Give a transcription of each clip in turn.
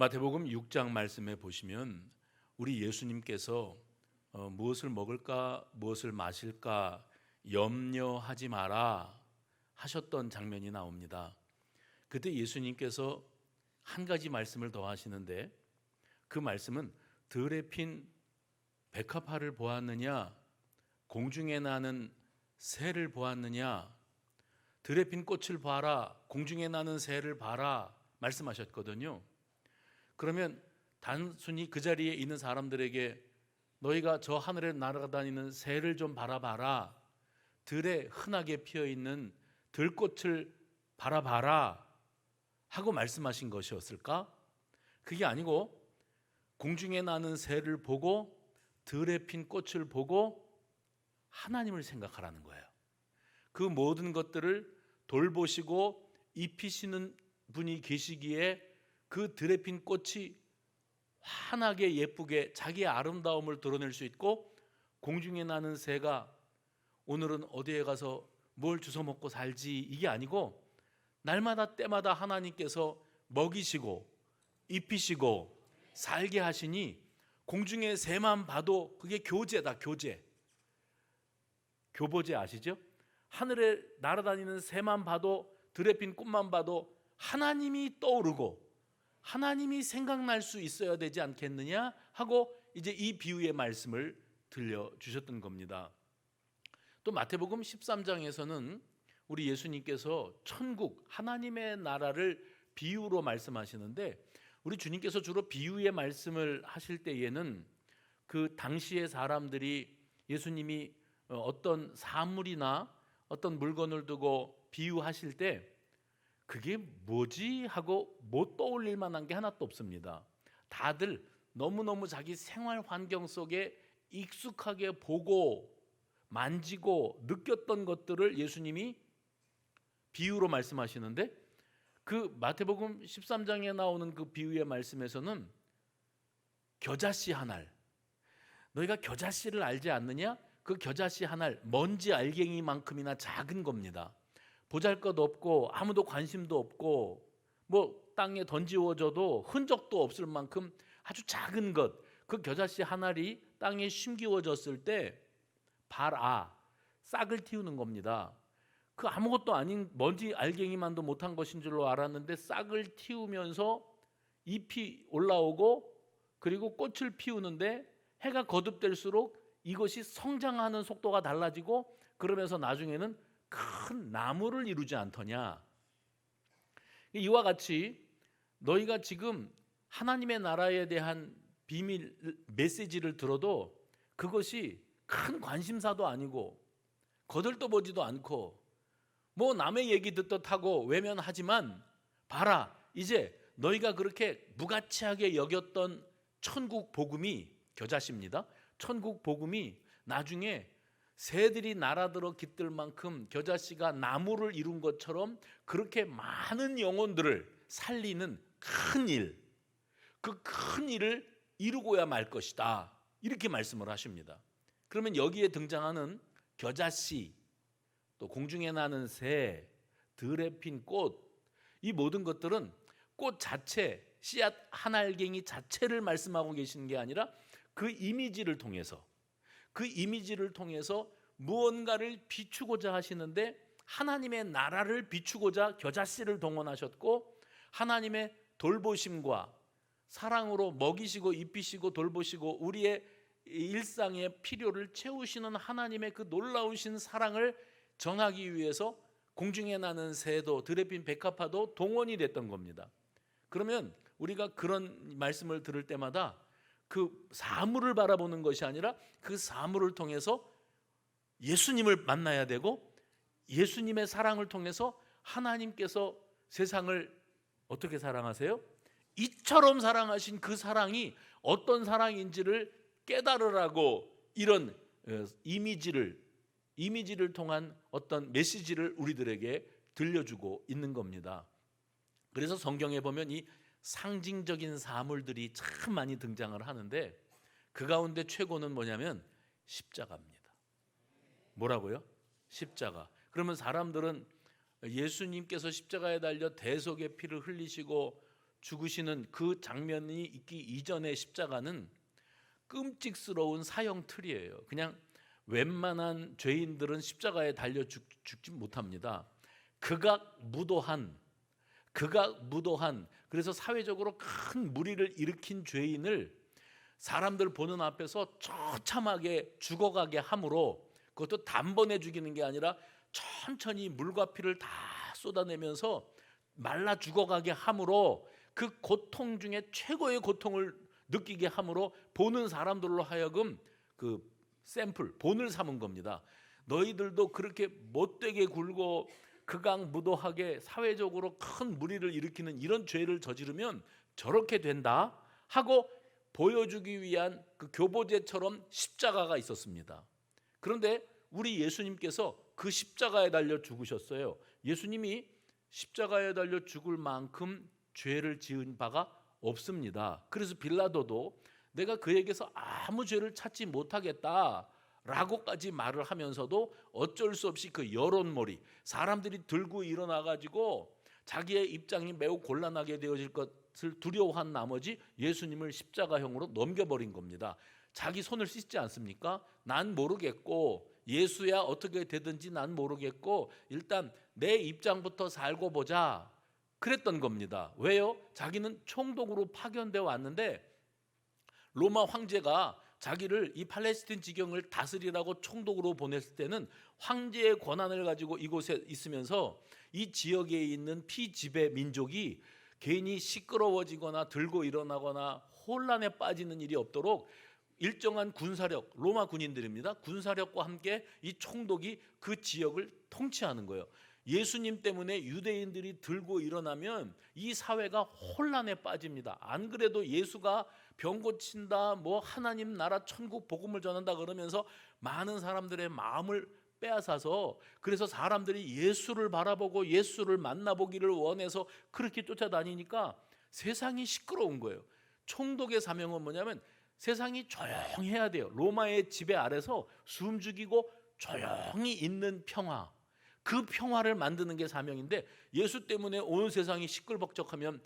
마태복음 6장 말씀에 보시면 우리 예수님께서 무엇을 먹을까 무엇을 마실까 염려하지 마라 하셨던 장면이 나옵니다. 그때 예수님께서 한 가지 말씀을 더 하시는데, 그 말씀은 들에 핀 백합화를 보았느냐, 공중에 나는 새를 보았느냐, 들에 핀 꽃을 봐라, 공중에 나는 새를 봐라 말씀하셨거든요. 그러면 단순히 그 자리에 있는 사람들에게 너희가 저 하늘에 날아다니는 새를 좀 바라봐라, 들에 흔하게 피어있는 들꽃을 바라봐라 하고 말씀하신 것이었을까? 그게 아니고 공중에 나는 새를 보고 들에 핀 꽃을 보고 하나님을 생각하라는 거예요. 그 모든 것들을 돌보시고 입히시는 분이 계시기에 그 들에 핀 꽃이 환하게 예쁘게 자기의 아름다움을 드러낼 수 있고, 공중에 나는 새가 오늘은 어디에 가서 뭘 주워 먹고 살지 이게 아니고 날마다 때마다 하나님께서 먹이시고 입히시고 살게 하시니 공중의 새만 봐도 그게 교제다. 교보제 아시죠? 하늘에 날아다니는 새만 봐도, 들에 핀 꽃만 봐도 하나님이 떠오르고 하나님이 생각날 수 있어야 되지 않겠느냐 하고 이제 이 비유의 말씀을 들려주셨던 겁니다. 또 마태복음 13장에서는 우리 예수님께서 천국 하나님의 나라를 비유로 말씀하시는데, 우리 주님께서 주로 비유의 말씀을 하실 때에는 그 당시의 사람들이 예수님이 어떤 사물이나 어떤 물건을 두고 비유하실 때 그게 뭐지 하고 못 떠올릴 만한 게 하나도 없습니다. 다들 너무너무 자기 생활 환경 속에 익숙하게 보고 만지고 느꼈던 것들을 예수님이 비유로 말씀하시는데, 그 마태복음 13장에 나오는 그 비유의 말씀에서는 겨자씨 한 알, 너희가 겨자씨를 알지 않느냐? 그 겨자씨 한 알 먼지 알갱이만큼이나 작은 겁니다. 보잘것없고 아무도 관심도 없고 뭐 땅에 던지워져도 흔적도 없을 만큼 아주 작은 것, 그 겨자씨 한 알이 땅에 심기워졌을 때 싹을 틔우는 겁니다. 그 아무것도 아닌 먼지 알갱이만도 못한 것인 줄로 알았는데 싹을 틔우면서 잎이 올라오고 그리고 꽃을 피우는데 해가 거듭될수록 이것이 성장하는 속도가 달라지고 그러면서 나중에는 큰 나무를 이루지 않더냐. 이와 같이 너희가 지금 하나님의 나라에 대한 비밀 메시지를 들어도 그것이 큰 관심사도 아니고 거들떠보지도 않고 뭐 남의 얘기 듣듯 하고 외면하지만, 봐라, 이제 너희가 그렇게 무가치하게 여겼던 천국 복음이, 겨자씨입니다, 천국 복음이 나중에 새들이 날아들어 깃들 만큼 겨자씨가 나무를 이룬 것처럼 그렇게 많은 영혼들을 살리는 큰 일, 그 큰 일을 이루고야 말 것이다, 이렇게 말씀을 하십니다. 그러면 여기에 등장하는 겨자씨, 또 공중에 나는 새, 들에 핀 꽃, 이 모든 것들은 꽃 자체, 씨앗 한 알갱이 자체를 말씀하고 계시는 게 아니라 그 이미지를 통해서 무언가를 비추고자 하시는데, 하나님의 나라를 비추고자 겨자씨를 동원하셨고, 하나님의 돌보심과 사랑으로 먹이시고 입히시고 돌보시고 우리의 일상의 필요를 채우시는 하나님의 그 놀라우신 사랑을 정하기 위해서 공중에 나는 새도 들에 핀 백합화도 동원이 됐던 겁니다. 그러면 우리가 그런 말씀을 들을 때마다 그 사물을 바라보는 것이 아니라 그 사물을 통해서 예수님을 만나야 되고, 예수님의 사랑을 통해서 하나님께서 세상을 어떻게 사랑하세요? 이처럼 사랑하신 그 사랑이 어떤 사랑인지를 깨달으라고 이런 이미지를 통한 어떤 메시지를 우리들에게 들려주고 있는 겁니다. 그래서 성경에 보면 이 상징적인 사물들이 참 많이 등장을 하는데, 그 가운데 최고는 뭐냐면 십자가입니다. 뭐라고요? 십자가. 그러면 사람들은 예수님께서 십자가에 달려 대속의 피를 흘리시고 죽으시는 그 장면이 있기 이전의 십자가는 끔찍스러운 사형 틀이에요. 그냥 웬만한 죄인들은 십자가에 달려 죽지 못합니다. 극악무도한 그래서 사회적으로 큰 무리를 일으킨 죄인을 사람들 보는 앞에서 처참하게 죽어가게 함으로, 그것도 단번에 죽이는 게 아니라 천천히 물과 피를 다 쏟아내면서 말라 죽어가게 함으로 그 고통 중에 최고의 고통을 느끼게 함으로 보는 사람들로 하여금 그 샘플, 본을 삼은 겁니다. 너희들도 그렇게 못되게 굴고 극악무도하게 사회적으로 큰 무리를 일으키는 이런 죄를 저지르면 저렇게 된다 하고 보여주기 위한 그 교보제처럼 십자가가 있었습니다. 그런데 우리 예수님께서 그 십자가에 달려 죽으셨어요. 예수님이 십자가에 달려 죽을 만큼 죄를 지은 바가 없습니다. 그래서 빌라도도 내가 그에게서 아무 죄를 찾지 못하겠다라고까지 말을 하면서도 어쩔 수 없이 그 여론몰이, 사람들이 들고 일어나가지고 자기의 입장이 매우 곤란하게 되어질 것을 두려워한 나머지 예수님을 십자가형으로 넘겨버린 겁니다. 자기 손을 씻지 않습니까? 난 모르겠고, 예수야 어떻게 되든지 난 모르겠고, 일단 내 입장부터 살고 보자, 그랬던 겁니다. 왜요? 자기는 총독으로 파견되어 왔는데 로마 황제가 자기를 이 팔레스틴 지경을 다스리라고 총독으로 보냈을 때는 황제의 권한을 가지고 이곳에 있으면서 이 지역에 있는 피지배 민족이 괜히 시끄러워지거나 들고 일어나거나 혼란에 빠지는 일이 없도록 일정한 군사력, 로마 군인들입니다. 군사력과 함께 이 총독이 그 지역을 통치하는 거예요. 예수님 때문에 유대인들이 들고 일어나면 이 사회가 혼란에 빠집니다. 안 그래도 예수가 병 고친다, 뭐 하나님 나라 천국 복음을 전한다 그러면서 많은 사람들의 마음을 빼앗아서, 그래서 사람들이 예수를 바라보고 예수를 만나보기를 원해서 그렇게 쫓아다니니까 세상이 시끄러운 거예요. 총독의 사명은 뭐냐면 세상이 조용해야 돼요. 로마의 지배 아래서 숨죽이고 조용히 있는 평화, 그 평화를 만드는 게 사명인데, 예수 때문에 온 세상이 시끌벅적하면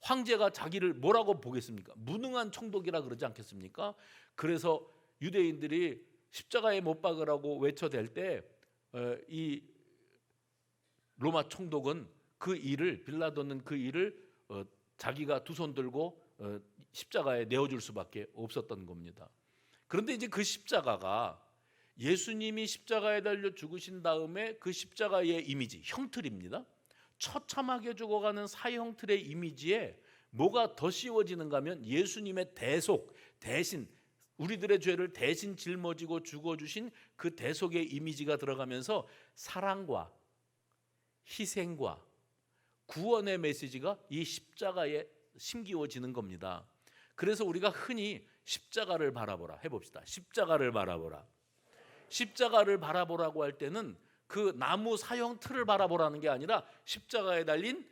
황제가 자기를 뭐라고 보겠습니까? 무능한 총독이라 그러지 않겠습니까? 그래서 유대인들이 십자가에 못 박으라고 외쳐댈 때 이 로마 총독은 그 일을, 빌라도는 그 일을 자기가 두 손 들고 십자가에 내어줄 수밖에 없었던 겁니다. 그런데 이제 그 십자가가 예수님이 십자가에 달려 죽으신 다음에 그 십자가의 이미지, 형틀입니다. 처참하게 죽어가는 사형틀의 이미지에 뭐가 더 씌워지는가 하면 예수님의 대속, 대신, 우리들의 죄를 대신 짊어지고 죽어주신 그 대속의 이미지가 들어가면서 사랑과 희생과 구원의 메시지가 이 십자가에 심기워지는 겁니다. 그래서 우리가 흔히 십자가를 바라보라 해봅시다. 십자가를 바라보라. 십자가를 바라보라고 할 때는 그 나무 사형 틀을 바라보라는 게 아니라 십자가에 달린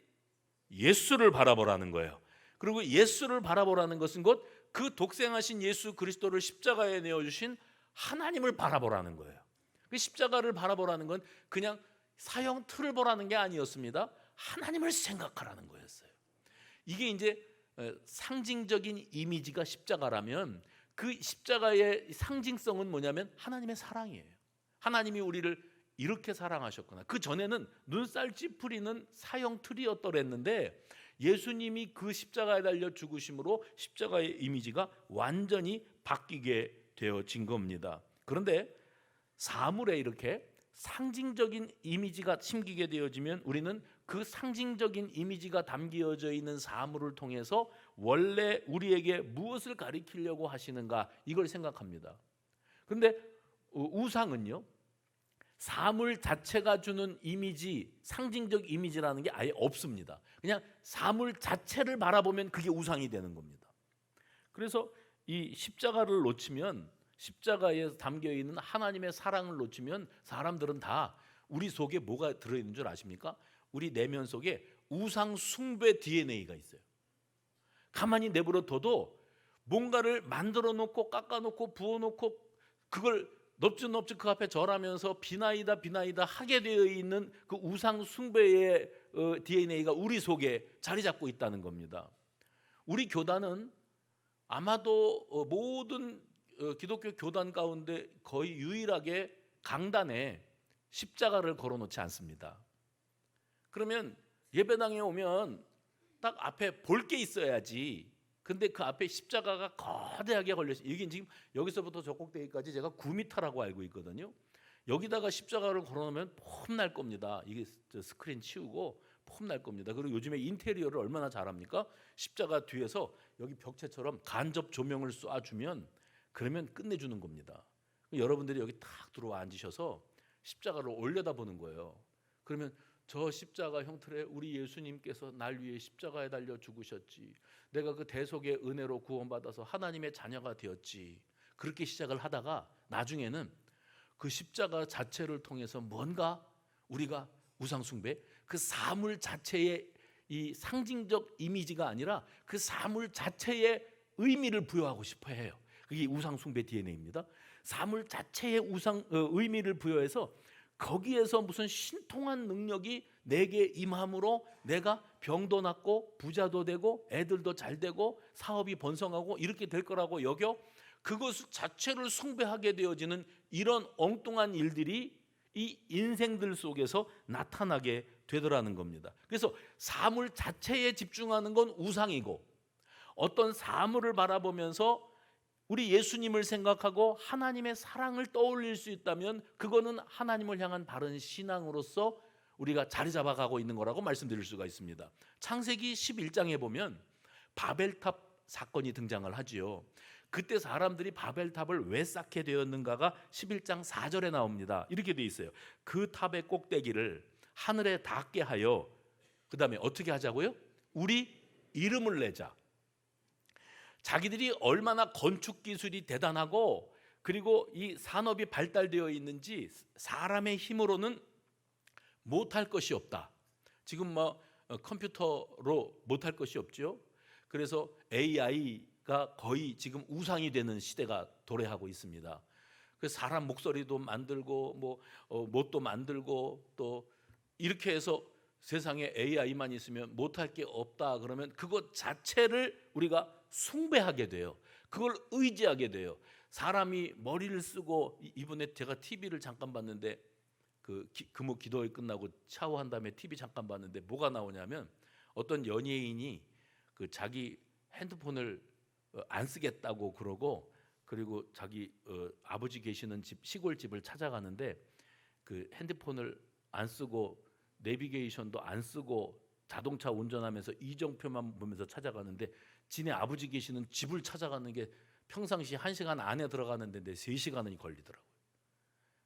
예수를 바라보라는 거예요. 그리고 예수를 바라보라는 것은 곧 그 독생하신 예수 그리스도를 십자가에 내어주신 하나님을 바라보라는 거예요. 그 십자가를 바라보라는 건 그냥 사형 틀을 보라는 게 아니었습니다. 하나님을 생각하라는 거였어요. 이게 이제 상징적인 이미지가 십자가라면, 그 십자가의 상징성은 뭐냐면 하나님의 사랑이에요. 하나님이 우리를 이렇게 사랑하셨구나. 그 전에는 눈살 찌푸리는 사형 틀이었더랬는데 예수님이 그 십자가에 달려 죽으심으로 십자가의 이미지가 완전히 바뀌게 되어진 겁니다. 그런데 사물에 이렇게 상징적인 이미지가 심기게 되어지면 우리는 그 상징적인 이미지가 담겨져 있는 사물을 통해서 원래 우리에게 무엇을 가리키려고 하시는가, 이걸 생각합니다. 그런데 우상은요, 사물 자체가 주는 이미지, 상징적 이미지라는 게 아예 없습니다. 그냥 사물 자체를 바라보면 그게 우상이 되는 겁니다. 그래서 이 십자가를 놓치면, 십자가에 담겨있는 하나님의 사랑을 놓치면 사람들은 다 우리 속에 뭐가 들어있는 줄 아십니까? 우리 내면 속에 우상 숭배 DNA가 있어요. 가만히 내버려 둬도 뭔가를 만들어 놓고 깎아 놓고 부어 놓고 그걸 넙죽넙죽 그 앞에 절하면서 비나이다 하게 되어 있는 그 우상 숭배의 DNA가 우리 속에 자리 잡고 있다는 겁니다. 우리 교단은 아마도 모든 기독교 교단 가운데 거의 유일하게 강단에 십자가를 걸어놓지 않습니다. 그러면 예배당에 오면 딱 앞에 볼 게 있어야지. 근데 그 앞에 십자가가 거대하게 걸려있어요. 이게 지금 여기서부터 저 꼭대기까지 제가 9m라고 알고 있거든요. 여기다가 십자가를 걸어놓으면 폼날 겁니다. 이게 스크린 치우고 폼날 겁니다. 그리고 요즘에 인테리어를 얼마나 잘합니까? 십자가 뒤에서 여기 벽체처럼 간접 조명을 쏴주면 그러면 끝내주는 겁니다. 여러분들이 여기 탁 들어와 앉으셔서 십자가를 올려다보는 거예요. 그러면 저 십자가 형틀에 우리 예수님께서 날 위해 십자가에 달려 죽으셨지. 내가 그 대속의 은혜로 구원받아서 하나님의 자녀가 되었지. 그렇게 시작을 하다가 나중에는 그 십자가 자체를 통해서 뭔가 우리가 우상숭배, 그 사물 자체의 이 상징적 이미지가 아니라 그 사물 자체의 의미를 부여하고 싶어 해요. 그게 우상숭배 DNA입니다. 사물 자체의 의미를 부여해서 거기에서 무슨 신통한 능력이 내게 임함으로 내가 병도 낫고 부자도 되고 애들도 잘 되고 사업이 번성하고 이렇게 될 거라고 여겨 그것 자체를 숭배하게 되어지는 이런 엉뚱한 일들이 이 인생들 속에서 나타나게 되더라는 겁니다. 그래서 사물 자체에 집중하는 건 우상이고 어떤 사물을 바라보면서 우리 예수님을 생각하고 하나님의 사랑을 떠올릴 수 있다면 그거는 하나님을 향한 바른 신앙으로서 우리가 자리 잡아가고 있는 거라고 말씀드릴 수가 있습니다. 창세기 11장에 보면 바벨탑 사건이 등장을 하지요. 그때 사람들이 바벨탑을 왜 쌓게 되었는가가 11장 4절에 나옵니다. 이렇게 돼 있어요. 그 탑의 꼭대기를 하늘에 닿게 하여 그 다음에 어떻게 하자고요? 우리 이름을 내자. 자기들이 얼마나 건축 기술이 대단하고 그리고 이 산업이 발달되어 있는지 사람의 힘으로는 못할 것이 없다. 지금 뭐 컴퓨터로 못할 것이 없죠. 그래서 AI가 거의 지금 우상이 되는 시대가 도래하고 있습니다. 그 사람 목소리도 만들고 뭐 못도 만들고 또 이렇게 해서 세상에 AI만 있으면 못할 게 없다 그러면 그것 자체를 우리가 숭배하게 돼요. 그걸 의지하게 돼요. 사람이 머리를 쓰고 이번에 제가 TV를 잠깐 봤는데 그 금요 기도회 끝나고 샤워한 다음에 TV 잠깐 봤는데 뭐가 나오냐면 어떤 연예인이 그 자기 핸드폰을 안 쓰겠다고 그러고 그리고 자기 아버지 계시는 집 시골집을 찾아가는데 그 핸드폰을 안 쓰고 내비게이션도 안 쓰고 자동차 운전하면서 이정표만 보면서 찾아가는데 지네 아버지 계시는 집을 찾아가는 게 평상시 1시간 안에 들어가는데 3시간이 걸리더라고요.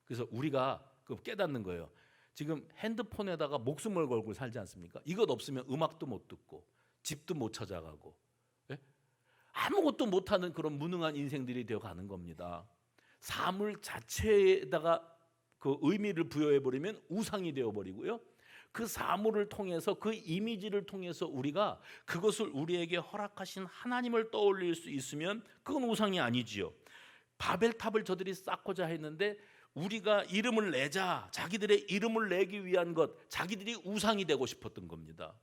그래서 우리가 깨닫는 거예요. 지금 핸드폰에다가 목숨을 걸고 살지 않습니까? 이것 없으면 음악도 못 듣고 집도 못 찾아가고 아무것도 못하는 그런 무능한 인생들이 되어가는 겁니다. 사물 자체에다가 그 의미를 부여해버리면 우상이 되어버리고요. 그 사물을 통해서 그 이미지를 통해서 우리가 그것을 우리에게 허락하신 하나님을 떠올릴 수 있으면 그건 우상이 아니지요. 바벨탑을 저들이 쌓고자 했는데 우리가 이름을 내자 자기들의 이름을 내기 위한 것 자기들이 우상이 되고 싶었던 겁니다.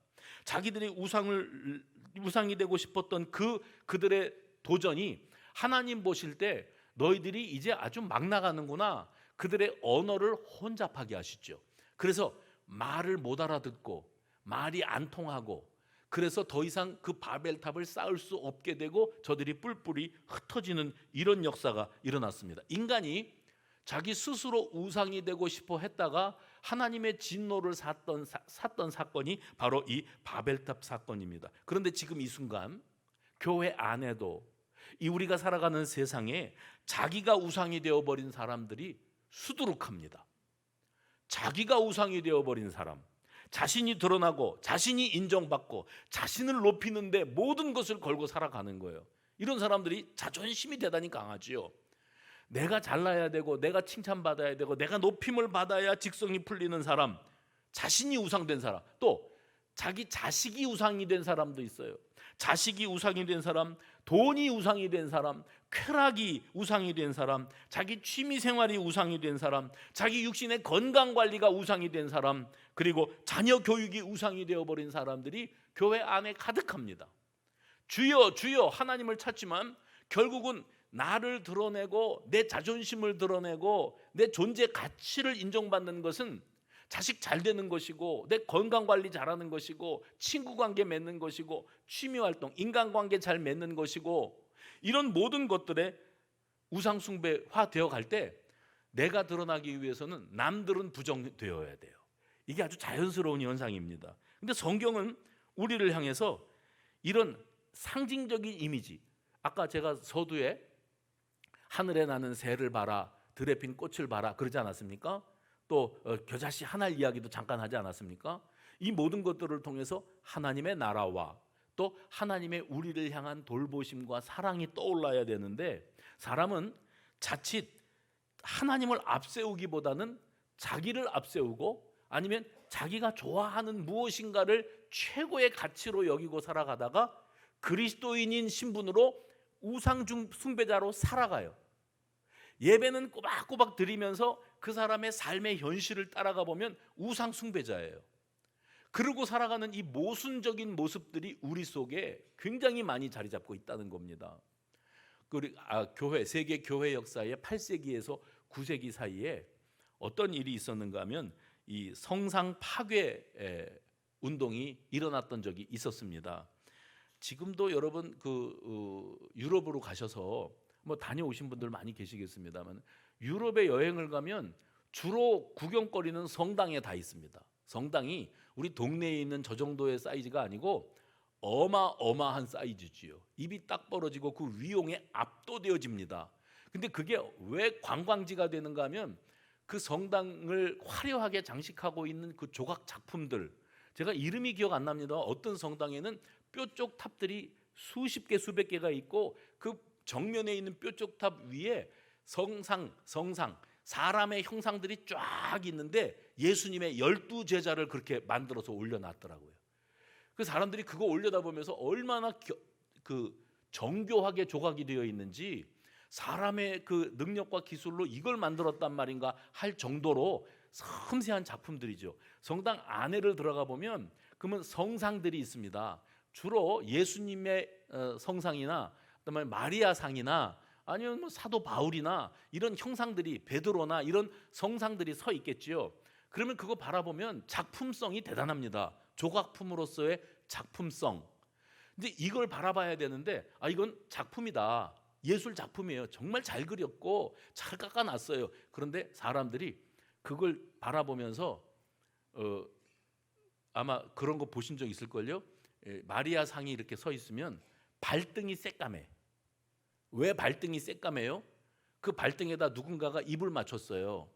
자기들이 우상이 되고 싶었던 그들의 도전이 하나님 보실 때 너희들이 이제 아주 막 나가는구나 그들의 언어를 혼잡하게 하시죠. 그래서 말을 못 알아듣고 말이 안 통하고 그래서 더 이상 그 바벨탑을 쌓을 수 없게 되고 저들이 뿔뿔이 흩어지는 이런 역사가 일어났습니다. 인간이 자기 스스로 우상이 되고 싶어 했다가 하나님의 진노를 샀던 사건이 바로 이 바벨탑 사건입니다. 그런데 지금 이 순간 교회 안에도 이 우리가 살아가는 세상에 자기가 우상이 되어버린 사람들이 수두룩합니다. 자기가 우상이 되어버린 사람, 자신이 드러나고 자신이 인정받고 자신을 높이는데 모든 것을 걸고 살아가는 거예요. 이런 사람들이 자존심이 대단히 강하지요. 내가 잘나야 되고 내가 칭찬받아야 되고 내가 높임을 받아야 직성이 풀리는 사람, 자신이 우상된 사람, 또 자기 자식이 우상이 된 사람도 있어요. 자식이 우상이 된 사람, 돈이 우상이 된 사람, 쾌락이 우상이 된 사람, 자기 취미생활이 우상이 된 사람, 자기 육신의 건강관리가 우상이 된 사람, 그리고 자녀 교육이 우상이 되어버린 사람들이 교회 안에 가득합니다. 주여 주여 하나님을 찾지만 결국은 나를 드러내고 내 자존심을 드러내고 내 존재 가치를 인정받는 것은 자식 잘 되는 것이고 내 건강 관리 잘하는 것이고 친구 관계 맺는 것이고 취미 활동, 인간관계 잘 맺는 것이고 이런 모든 것들에 우상 숭배화 되어 갈 때 내가 드러나기 위해서는 남들은 부정되어야 돼요. 이게 아주 자연스러운 현상입니다. 근데 성경은 우리를 향해서 이런 상징적인 이미지, 아까 제가 서두에 하늘에 나는 새를 봐라, 들에 핀 꽃을 봐라 그러지 않았습니까? 또 겨자씨 하나 이야기도 잠깐 하지 않았습니까? 이 모든 것들을 통해서 하나님의 나라와 또 하나님의 우리를 향한 돌보심과 사랑이 떠올라야 되는데, 사람은 자칫 하나님을 앞세우기보다는 자기를 앞세우고 아니면 자기가 좋아하는 무엇인가를 최고의 가치로 여기고 살아가다가 그리스도인인 신분으로 우상 숭배자로 살아가요. 예배는 꼬박꼬박 드리면서 그 사람의 삶의 현실을 따라가 보면 우상 숭배자예요. 그러고 살아가는 이 모순적인 모습들이 우리 속에 굉장히 많이 자리 잡고 있다는 겁니다. 교회, 세계 교회 역사의 8세기에서 9세기 사이에 어떤 일이 있었는가 하면 이 성상 파괴 운동이 일어났던 적이 있었습니다. 지금도 여러분 유럽으로 가셔서 뭐 다녀오신 분들 많이 계시겠습니다만 유럽에 여행을 가면 주로 구경거리는 성당에 다 있습니다. 성당이 우리 동네에 있는 저 정도의 사이즈가 아니고 어마어마한 사이즈지요. 입이 딱 벌어지고 그 위용에 압도되어집니다. 근데 그게 왜 관광지가 되는가 하면 그 성당을 화려하게 장식하고 있는 그 조각 작품들, 제가 이름이 기억 안 납니다. 어떤 성당에는 뾰족 탑들이 수십 개 수백 개가 있고 그 정면에 있는 뾰족 탑 위에 성상 사람의 형상들이 쫙 있는데 예수님의 12제자를 그렇게 만들어서 올려놨더라고요. 그 사람들이 그거 올려다보면서 얼마나 정교하게 조각이 되어 있는지, 사람의 그 능력과 기술로 이걸 만들었단 말인가 할 정도로 섬세한 작품들이죠. 성당 안에를 들어가 보면 그러면 성상들이 있습니다. 주로 예수님의 성상이나 그다음에 마리아 상이나 아니면 뭐 사도 바울이나 이런 형상들이, 베드로나 이런 성상들이 서 있겠지요. 그러면 그거 바라보면 작품성이 대단합니다. 조각품으로서의 작품성. 근데 이걸 바라봐야 되는데 이건 작품이다. 예술 작품이에요. 정말 잘 그렸고 잘 깎아놨어요. 그런데 사람들이 그걸 바라보면서 아마 그런 거 보신 적 있을걸요. 마리아 상이 이렇게 서 있으면 발등이 새까매. 왜 발등이 새까매요? 그 발등에다 누군가가 입을 맞췄어요.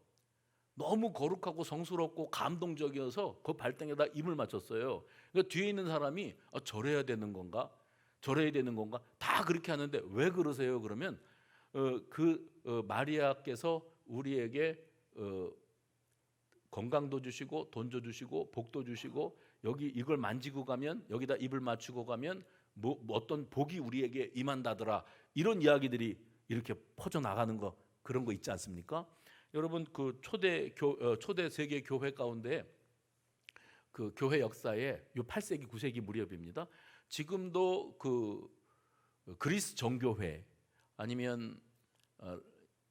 너무 거룩하고 성스럽고 감동적이어서 그 발등에다 입을 맞췄어요. 그러니까 뒤에 있는 사람이 저래야 되는 건가? 저래야 되는 건가? 다 그렇게 하는데 왜 그러세요? 그러면 마리아께서 우리에게 건강도 주시고 돈도 주시고 복도 주시고 여기 이걸 만지고 가면 여기다 입을 맞추고 가면 뭐 어떤 복이 우리에게 임한다더라, 이런 이야기들이 이렇게 퍼져 나가는 거, 그런 거 있지 않습니까? 여러분 그 초대 세계 교회 가운데 그 교회 역사에 요 8세기 9세기 무렵입니다. 지금도 그 그리스 정교회 아니면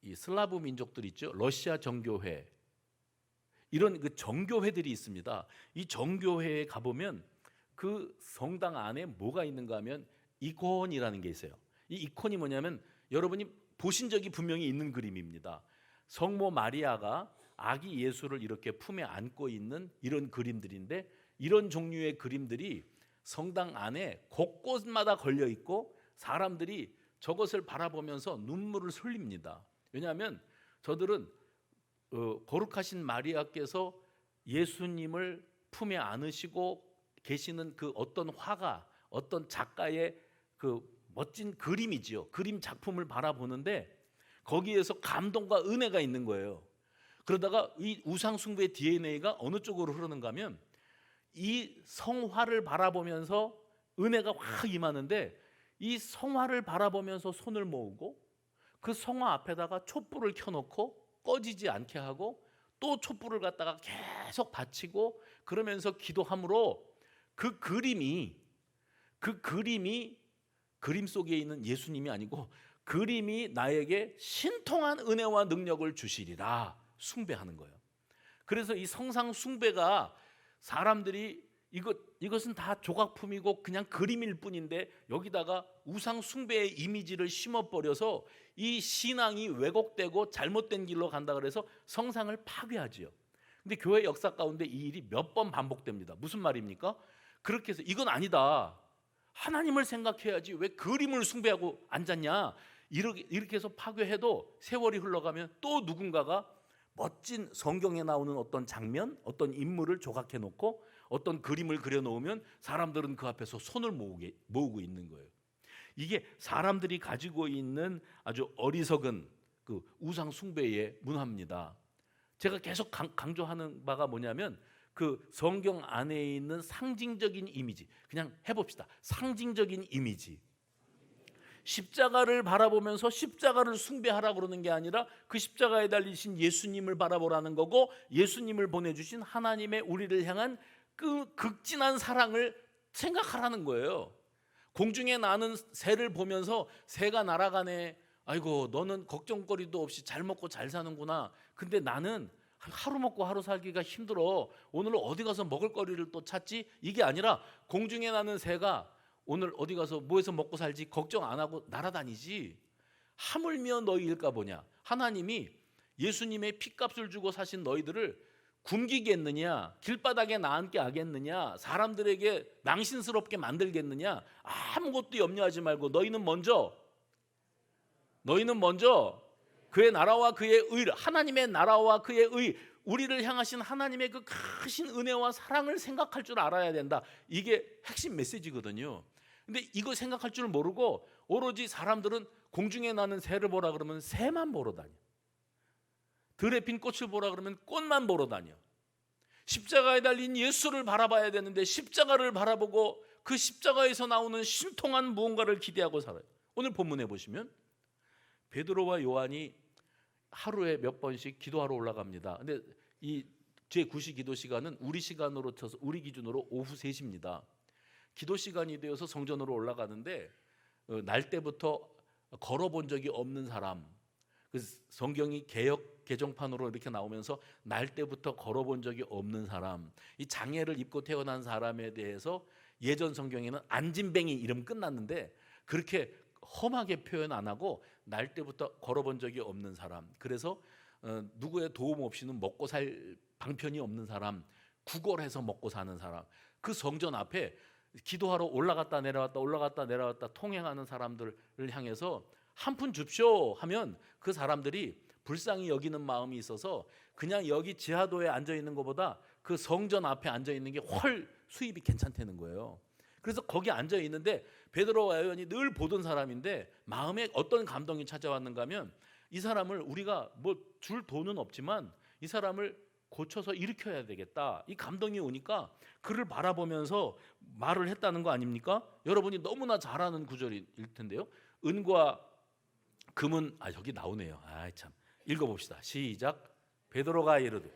이 슬라브 민족들 있죠. 러시아 정교회, 이런 그 정교회들이 있습니다. 이 정교회에 가보면 그 성당 안에 뭐가 있는가 하면 이콘이라는 게 있어요. 이 이콘이 뭐냐면 여러분이 보신 적이 분명히 있는 그림입니다. 성모 마리아가 아기 예수를 이렇게 품에 안고 있는 이런 그림들인데, 이런 종류의 그림들이 성당 안에 곳곳마다 걸려 있고 사람들이 저것을 바라보면서 눈물을 흘립니다. 왜냐하면 저들은 거룩하신 마리아께서 예수님을 품에 안으시고 계시는 그 어떤 화가, 어떤 작가의 그 멋진 그림이지요. 그림 작품을 바라보는데 거기에서 감동과 은혜가 있는 거예요. 그러다가 이 우상 숭배의 DNA가 어느 쪽으로 흐르는가 하면 이 성화를 바라보면서 은혜가 확 임하는데, 이 성화를 바라보면서 손을 모으고 그 성화 앞에다가 촛불을 켜놓고 꺼지지 않게 하고 또 촛불을 갖다가 계속 받치고 그러면서 기도함으로 그 그림이 그림 속에 있는 예수님이 아니고 그림이 나에게 신통한 은혜와 능력을 주시리라 숭배하는 거예요. 그래서 이 성상 숭배가 사람들이 이것은 다 조각품이고 그냥 그림일 뿐인데 여기다가 우상 숭배의 이미지를 심어버려서 이 신앙이 왜곡되고 잘못된 길로 간다 그래서 성상을 파괴하지요. 근데 교회 역사 가운데 이 일이 몇 번 반복됩니다. 무슨 말입니까? 그렇게 해서 이건 아니다, 하나님을 생각해야지 왜 그림을 숭배하고 앉았냐, 이렇게 해서 파괴해도 세월이 흘러가면 또 누군가가 멋진 성경에 나오는 어떤 장면, 어떤 인물을 조각해 놓고 어떤 그림을 그려 놓으면 사람들은 그 앞에서 손을 모으고 있는 거예요. 이게 사람들이 가지고 있는 아주 어리석은 그 우상 숭배의 문화입니다. 제가 계속 강조하는 바가 뭐냐면 그 성경 안에 있는 상징적인 이미지, 그냥 해봅시다. 상징적인 이미지. 십자가를 바라보면서 십자가를 숭배하라 그러는 게 아니라 그 십자가에 달리신 예수님을 바라보라는 거고, 예수님을 보내주신 하나님의 우리를 향한 그 극진한 사랑을 생각하라는 거예요. 공중에 나는 새를 보면서 새가 날아가네, 아이고 너는 걱정거리도 없이 잘 먹고 잘 사는구나. 근데 나는 하루 먹고 하루 살기가 힘들어, 오늘 어디 가서 먹을 거리를 또 찾지? 이게 아니라 공중에 나는 새가 오늘 어디 가서 뭐해서 먹고 살지 걱정 안 하고 날아다니지. 하물며 너희일까 보냐. 하나님이 예수님의 피값을 주고 사신 너희들을 굶기겠느냐, 길바닥에 나앉게 하겠느냐, 사람들에게 낭신스럽게 만들겠느냐, 아무것도 염려하지 말고 너희는 먼저 그의 나라와 그의 의, 하나님의 나라와 그의 의, 우리를 향하신 하나님의 그 크신 은혜와 사랑을 생각할 줄 알아야 된다. 이게 핵심 메시지거든요. 근데 이거 생각할 줄 모르고 오로지 사람들은 공중에 나는 새를 보라 그러면 새만 보러 다녀. 들에 핀 꽃을 보라 그러면 꽃만 보러 다녀. 십자가에 달린 예수를 바라봐야 되는데 십자가를 바라보고 그 십자가에서 나오는 신통한 무언가를 기대하고 살아요. 오늘 본문에 보시면 베드로와 요한이 하루에 몇 번씩 기도하러 올라갑니다. 근데 이 제9시 기도 시간은 우리 시간으로 쳐서 우리 기준으로 오후 3시입니다. 기도 시간이 되어서 성전으로 올라가는데 날 때부터 걸어본 적이 없는 사람, 그 성경이 개역 개정판으로 이렇게 나오면서 날 때부터 걸어본 적이 없는 사람, 이 장애를 입고 태어난 사람에 대해서 예전 성경에는 안진뱅이 이름 끝났는데 그렇게 험하게 표현 안 하고 날 때부터 걸어본 적이 없는 사람, 그래서 누구의 도움 없이는 먹고 살 방편이 없는 사람, 구걸해서 먹고 사는 사람, 그 성전 앞에 기도하러 올라갔다 내려왔다 통행하는 사람들을 향해서 한 푼 줍쇼 하면 그 사람들이 불쌍히 여기는 마음이 있어서 그냥 여기 지하도에 앉아 있는 것보다 그 성전 앞에 앉아 있는 게 훨 수입이 괜찮다는 거예요. 그래서 거기 앉아 있는데 베드로와 요한이 늘 보던 사람인데 마음에 어떤 감동이 찾아왔는가 하면 이 사람을 우리가 뭐 줄 돈은 없지만 이 사람을 고쳐서 일으켜야 되겠다, 이 감동이 오니까 그를 바라보면서 말을 했다는 거 아닙니까? 여러분이 너무나 잘 아는 구절일 텐데요. 은과 금은 여기 나오네요. 참 읽어봅시다. 시작. 베드로가 이르되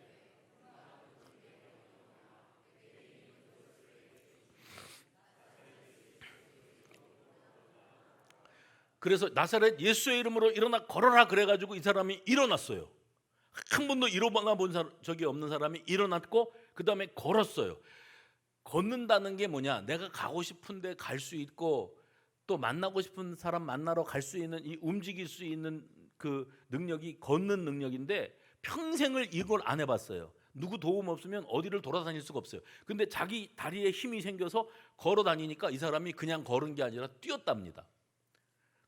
그래서 나사렛 예수의 이름으로 일어나 걸어라 그래가지고 이 사람이 일어났어요. 한 번도 일어나 본 적이 없는 사람이 일어났고 그 다음에 걸었어요. 걷는다는 게 뭐냐, 내가 가고 싶은데 갈 수 있고 또 만나고 싶은 사람 만나러 갈 수 있는, 이 움직일 수 있는 그 능력이 걷는 능력인데 평생을 이걸 안 해봤어요. 누구 도움 없으면 어디를 돌아다닐 수가 없어요. 근데 자기 다리에 힘이 생겨서 걸어 다니니까 이 사람이 그냥 걸은 게 아니라 뛰었답니다.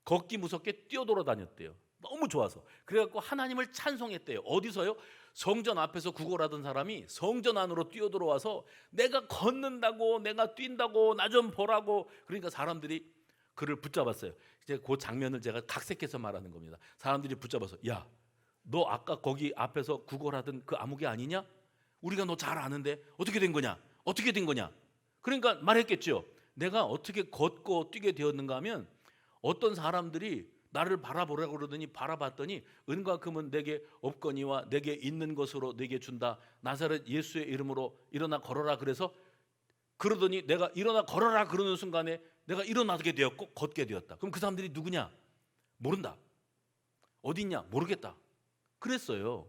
걷기 무섭게 뛰어돌아 다녔대요. 너무 좋아서. 그래갖고 하나님을 찬송했대요. 어디서요? 성전 앞에서 구걸하던 사람이 성전 안으로 뛰어들어와서 내가 걷는다고, 내가 뛴다고, 나 좀 보라고. 그러니까 사람들이 그를 붙잡았어요. 이제 그 장면을 제가 각색해서 말하는 겁니다. 사람들이 붙잡아서, 야, 너 아까 거기 앞에서 구걸하던 그 아무개 아니냐? 우리가 너 잘 아는데 어떻게 된 거냐? 어떻게 된 거냐? 그러니까 말했겠죠. 내가 어떻게 걷고 뛰게 되었는가 하면 어떤 사람들이 나를 바라보라고 그러더니 바라봤더니 은과 금은 내게 없거니와 내게 있는 것으로 내게 준다. 나사렛 예수의 이름으로 일어나 걸어라 그래서 그러더니 내가 일어나 걸어라 그러는 순간에 내가 일어나게 되었고 걷게 되었다. 그럼 그 사람들이 누구냐? 모른다. 어디 있냐? 모르겠다. 그랬어요.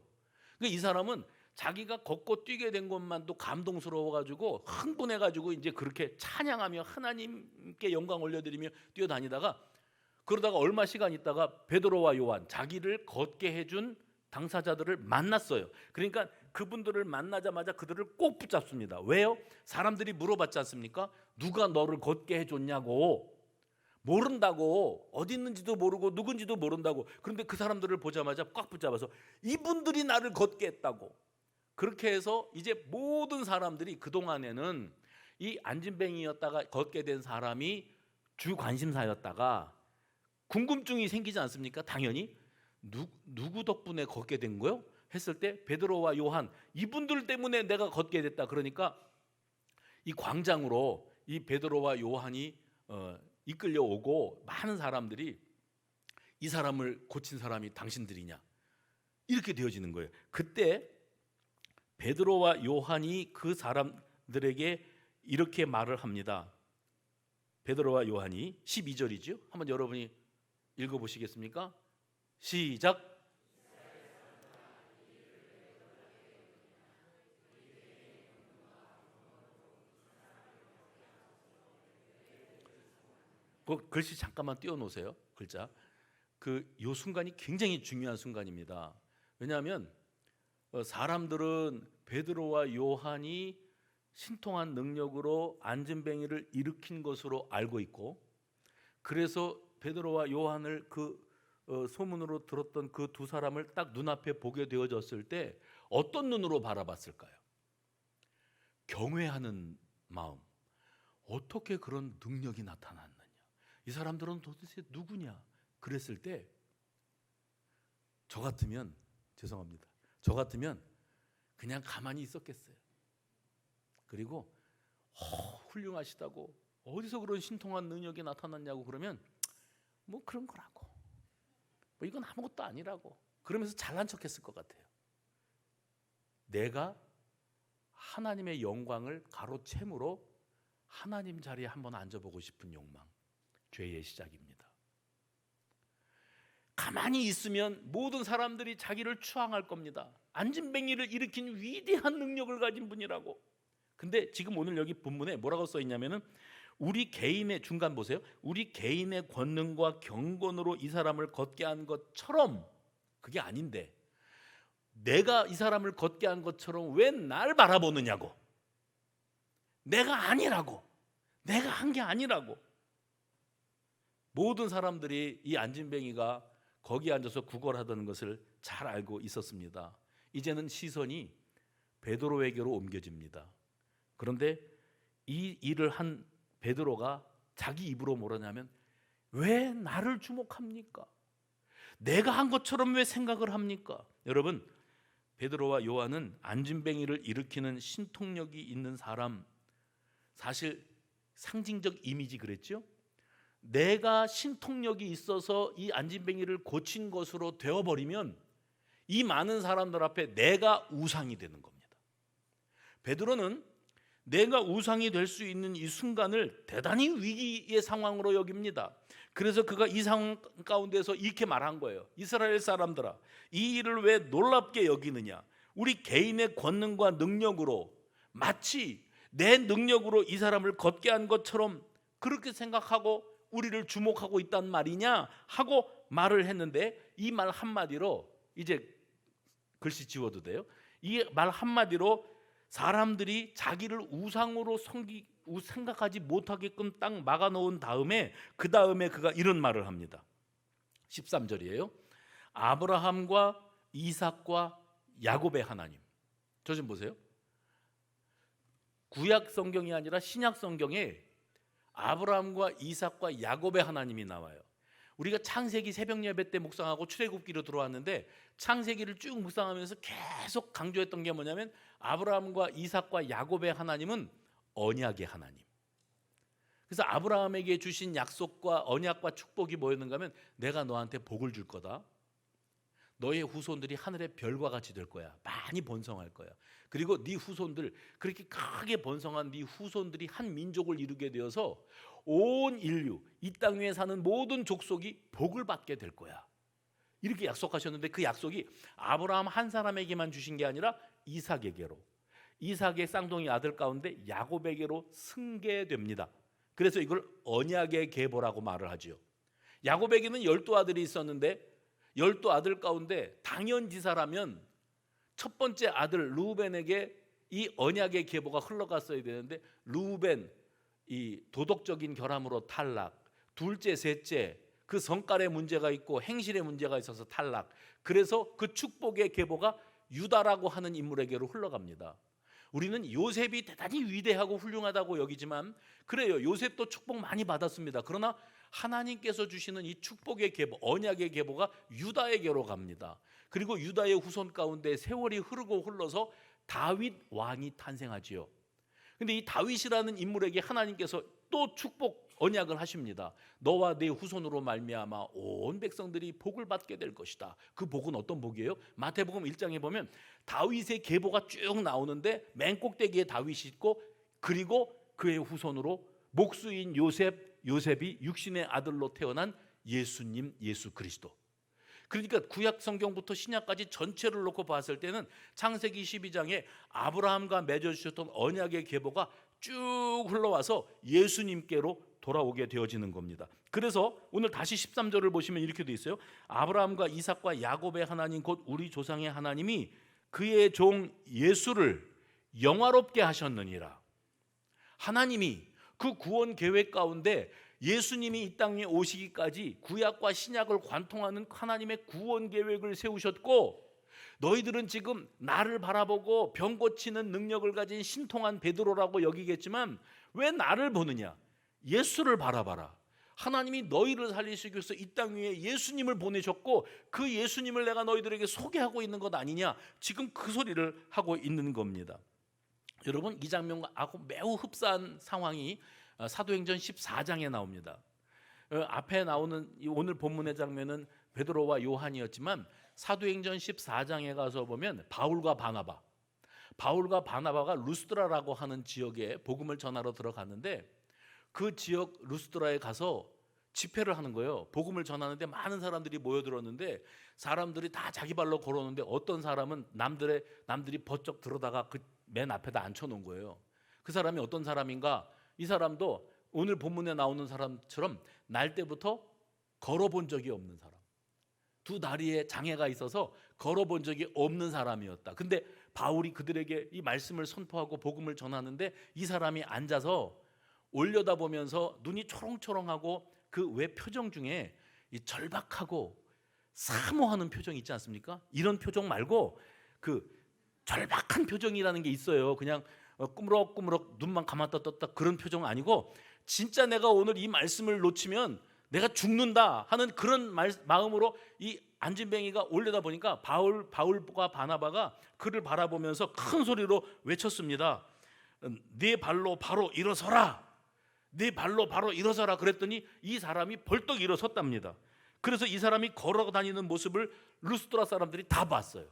그러니까 이 사람은 자기가 걷고 뛰게 된 것만도 감동스러워가지고 흥분해가지고 이제 그렇게 찬양하며 하나님께 영광 올려드리며 뛰어다니다가, 그러다가 얼마 시간 있다가 베드로와 요한, 자기를 걷게 해준 당사자들을 만났어요. 그러니까 그분들을 만나자마자 그들을 꼭 붙잡습니다. 왜요? 사람들이 물어봤지 않습니까? 누가 너를 걷게 해줬냐고. 모른다고. 어디 있는지도 모르고 누군지도 모른다고. 그런데 그 사람들을 보자마자 꽉 붙잡아서 이분들이 나를 걷게 했다고. 그렇게 해서 이제 모든 사람들이, 그동안에는 이 안진뱅이였다가 걷게 된 사람이 주 관심사였다가 궁금증이 생기지 않습니까? 당연히 누구 덕분에 걷게 된 거요? 했을 때 베드로와 요한, 이분들 때문에 내가 걷게 됐다. 그러니까 이 광장으로 이 베드로와 요한이 이끌려 오고 많은 사람들이 이 사람을 고친 사람이 당신들이냐, 이렇게 되어지는 거예요. 그때 베드로와 요한이 그 사람들에게 이렇게 말을 합니다. 베드로와 요한이 12절이죠. 한번 여러분이 읽어보시겠습니까? 시작. 그 글씨 잠깐만 띄워놓으세요. 글자. 요 순간이 굉장히 중요한 순간입니다. 왜냐하면 사람들은 베드로와 요한이 신통한 능력으로 안진뱅이를 일으킨 것으로 알고 있고, 그래서 베드로와 요한을 소문으로 들었던 그 두 사람을 딱 눈앞에 보게 되어졌을 때 어떤 눈으로 바라봤을까요? 경외하는 마음. 어떻게 그런 능력이 나타났느냐, 이 사람들은 도대체 누구냐, 그랬을 때 저 같으면, 죄송합니다, 저 같으면 그냥 가만히 있었겠어요. 그리고 훌륭하시다고, 어디서 그런 신통한 능력이 나타났냐고 그러면 뭐 그런 거라고, 뭐 이건 아무것도 아니라고 그러면서 잘난 척했을 것 같아요. 내가 하나님의 영광을 가로채므로 하나님 자리에 한번 앉아보고 싶은 욕망, 죄의 시작입니다. 가만히 있으면 모든 사람들이 자기를 추앙할 겁니다. 안진뱅이를 일으킨 위대한 능력을 가진 분이라고. 근데 지금 오늘 여기 본문에 뭐라고 써 있냐면은, 우리 개인의, 중간 보세요, 우리 개인의 권능과 경건으로 이 사람을 걷게 한 것처럼, 그게 아닌데 내가 이 사람을 걷게 한 것처럼 왜 날 바라보느냐고. 내가 아니라고, 내가 한 게 아니라고. 모든 사람들이 이 안진뱅이가 거기 앉아서 구걸하던 것을 잘 알고 있었습니다. 이제는 시선이 베드로에게로 옮겨집니다. 그런데 이 일을 한 베드로가 자기 입으로 뭐라냐면, 왜 나를 주목합니까? 내가 한 것처럼 왜 생각을 합니까? 여러분, 베드로와 요한은 안진뱅이를 일으키는 신통력이 있는 사람, 사실 상징적 이미지 그랬죠? 내가 신통력이 있어서 이 안진뱅이를 고친 것으로 되어버리면 이 많은 사람들 앞에 내가 우상이 되는 겁니다. 베드로는 내가 우상이 될 수 있는 이 순간을 대단히 위기의 상황으로 여깁니다. 그래서 그가 이 상황 가운데서 이렇게 말한 거예요. 이스라엘 사람들아, 이 일을 왜 놀랍게 여기느냐? 우리 개인의 권능과 능력으로, 마치 내 능력으로 이 사람을 걷게 한 것처럼 그렇게 생각하고 우리를 주목하고 있단 말이냐 하고 말을 했는데, 이 말 한마디로, 이제 글씨 지워도 돼요, 이 말 한마디로 사람들이 자기를 우상으로 생각하지 못하게끔 딱 막아놓은 다음에, 그 다음에 그가 이런 말을 합니다. 13절이에요. 아브라함과 이삭과 야곱의 하나님. 저 좀 보세요. 구약 성경이 아니라 신약 성경에 아브라함과 이삭과 야곱의 하나님이 나와요. 우리가 창세기 새벽 예배 때 묵상하고 출애굽기로 들어왔는데, 창세기를 쭉 묵상하면서 계속 강조했던 게 뭐냐면, 아브라함과 이삭과 야곱의 하나님은 언약의 하나님. 그래서 아브라함에게 주신 약속과 언약과 축복이 뭐였는가 하면, 내가 너한테 복을 줄 거다, 너의 후손들이 하늘의 별과 같이 될 거야, 많이 번성할 거야, 그리고 네 후손들, 그렇게 크게 번성한 네 후손들이 한 민족을 이루게 되어서 온 인류, 이 땅 위에 사는 모든 족속이 복을 받게 될 거야. 이렇게 약속하셨는데 그 약속이 아브라함 한 사람에게만 주신 게 아니라 이삭에게로, 이삭의 쌍둥이 아들 가운데 야곱에게로 승계됩니다. 그래서 이걸 언약의 계보라고 말을 하죠. 야곱에게는 12아들이 있었는데 12아들 가운데 당연지사라면 첫 번째 아들 루벤에게 이 언약의 계보가 흘러갔어야 되는데 루벤 이 도덕적인 결함으로 탈락, 둘째, 셋째 그 성깔에 문제가 있고 행실에 문제가 있어서 탈락. 그래서 그 축복의 계보가 유다라고 하는 인물에게로 흘러갑니다. 우리는 요셉이 대단히 위대하고 훌륭하다고 여기지만 그래요, 요셉도 축복 많이 받았습니다. 그러나 하나님께서 주시는 이 축복의 계보, 언약의 계보가 유다에게로 갑니다. 그리고 유다의 후손 가운데 세월이 흐르고 흘러서 다윗 왕이 탄생하지요. 근데 이 다윗이라는 인물에게 하나님께서 또 축복 언약을 하십니다. 너와 네 후손으로 말미암아 온 백성들이 복을 받게 될 것이다. 그 복은 어떤 복이에요? 마태복음 1장에 보면 다윗의 계보가 쭉 나오는데 맨 꼭대기에 다윗이 있고 그리고 그의 후손으로 목수인 요셉이 육신의 아들로 태어난 예수님, 예수 그리스도. 그러니까 구약 성경부터 신약까지 전체를 놓고 봤을 때는 창세기 12장에 아브라함과 맺어주셨던 언약의 계보가 쭉 흘러와서 예수님께로 돌아오게 되어지는 겁니다. 그래서 오늘 다시 13절을 보시면 이렇게 돼 있어요. 아브라함과 이삭과 야곱의 하나님 곧 우리 조상의 하나님이 그의 종 예수를 영화롭게 하셨느니라. 하나님이 그 구원 계획 가운데 예수님이 이 땅에 오시기까지 구약과 신약을 관통하는 하나님의 구원 계획을 세우셨고, 너희들은 지금 나를 바라보고 병 고치는 능력을 가진 신통한 베드로라고 여기겠지만 왜 나를 보느냐? 예수를 바라봐라. 하나님이 너희를 살리시기 위해서 이 땅 위에 예수님을 보내셨고 그 예수님을 내가 너희들에게 소개하고 있는 것 아니냐? 지금 그 소리를 하고 있는 겁니다. 여러분, 이 장면과 매우 흡사한 상황이 사도행전 14장에 나옵니다. 앞에 나오는 오늘 본문의 장면은 베드로와 요한이었지만 사도행전 14장에 가서 보면 바울과 바나바가 루스드라라고 하는 지역에 복음을 전하러 들어갔는데 그 지역 루스드라에 가서 집회를 하는 거예요. 복음을 전하는데 많은 사람들이 모여들었는데 사람들이 다 자기 발로 걸어오는데 어떤 사람은 남들이 버쩍 들어다가 그 맨 앞에다 앉혀놓은 거예요. 그 사람이 어떤 사람인가? 이 사람도 오늘 본문에 나오는 사람처럼 날 때부터 걸어본 적이 없는 사람, 두 다리에 장애가 있어서 걸어본 적이 없는 사람이었다. 근데 바울이 그들에게 이 말씀을 선포하고 복음을 전하는데 이 사람이 앉아서 올려다보면서 눈이 초롱초롱하고 그 외 표정 중에 이 절박하고 사모하는 표정이 있지 않습니까? 이런 표정 말고 그 절박한 표정이라는 게 있어요. 그냥 꾸무럭꾸무럭 눈만 감았다 떴다 그런 표정 아니고 진짜 내가 오늘 이 말씀을 놓치면 내가 죽는다 하는 그런 마음으로 이 안진뱅이가 올려다 보니까 바울과 바나바가 그를 바라보면서 큰 소리로 외쳤습니다. 네 발로 바로 일어서라. 네 발로 바로 일어서라. 그랬더니 이 사람이 벌떡 일어섰답니다. 그래서 이 사람이 걸어 다니는 모습을 루스드라 사람들이 다 봤어요.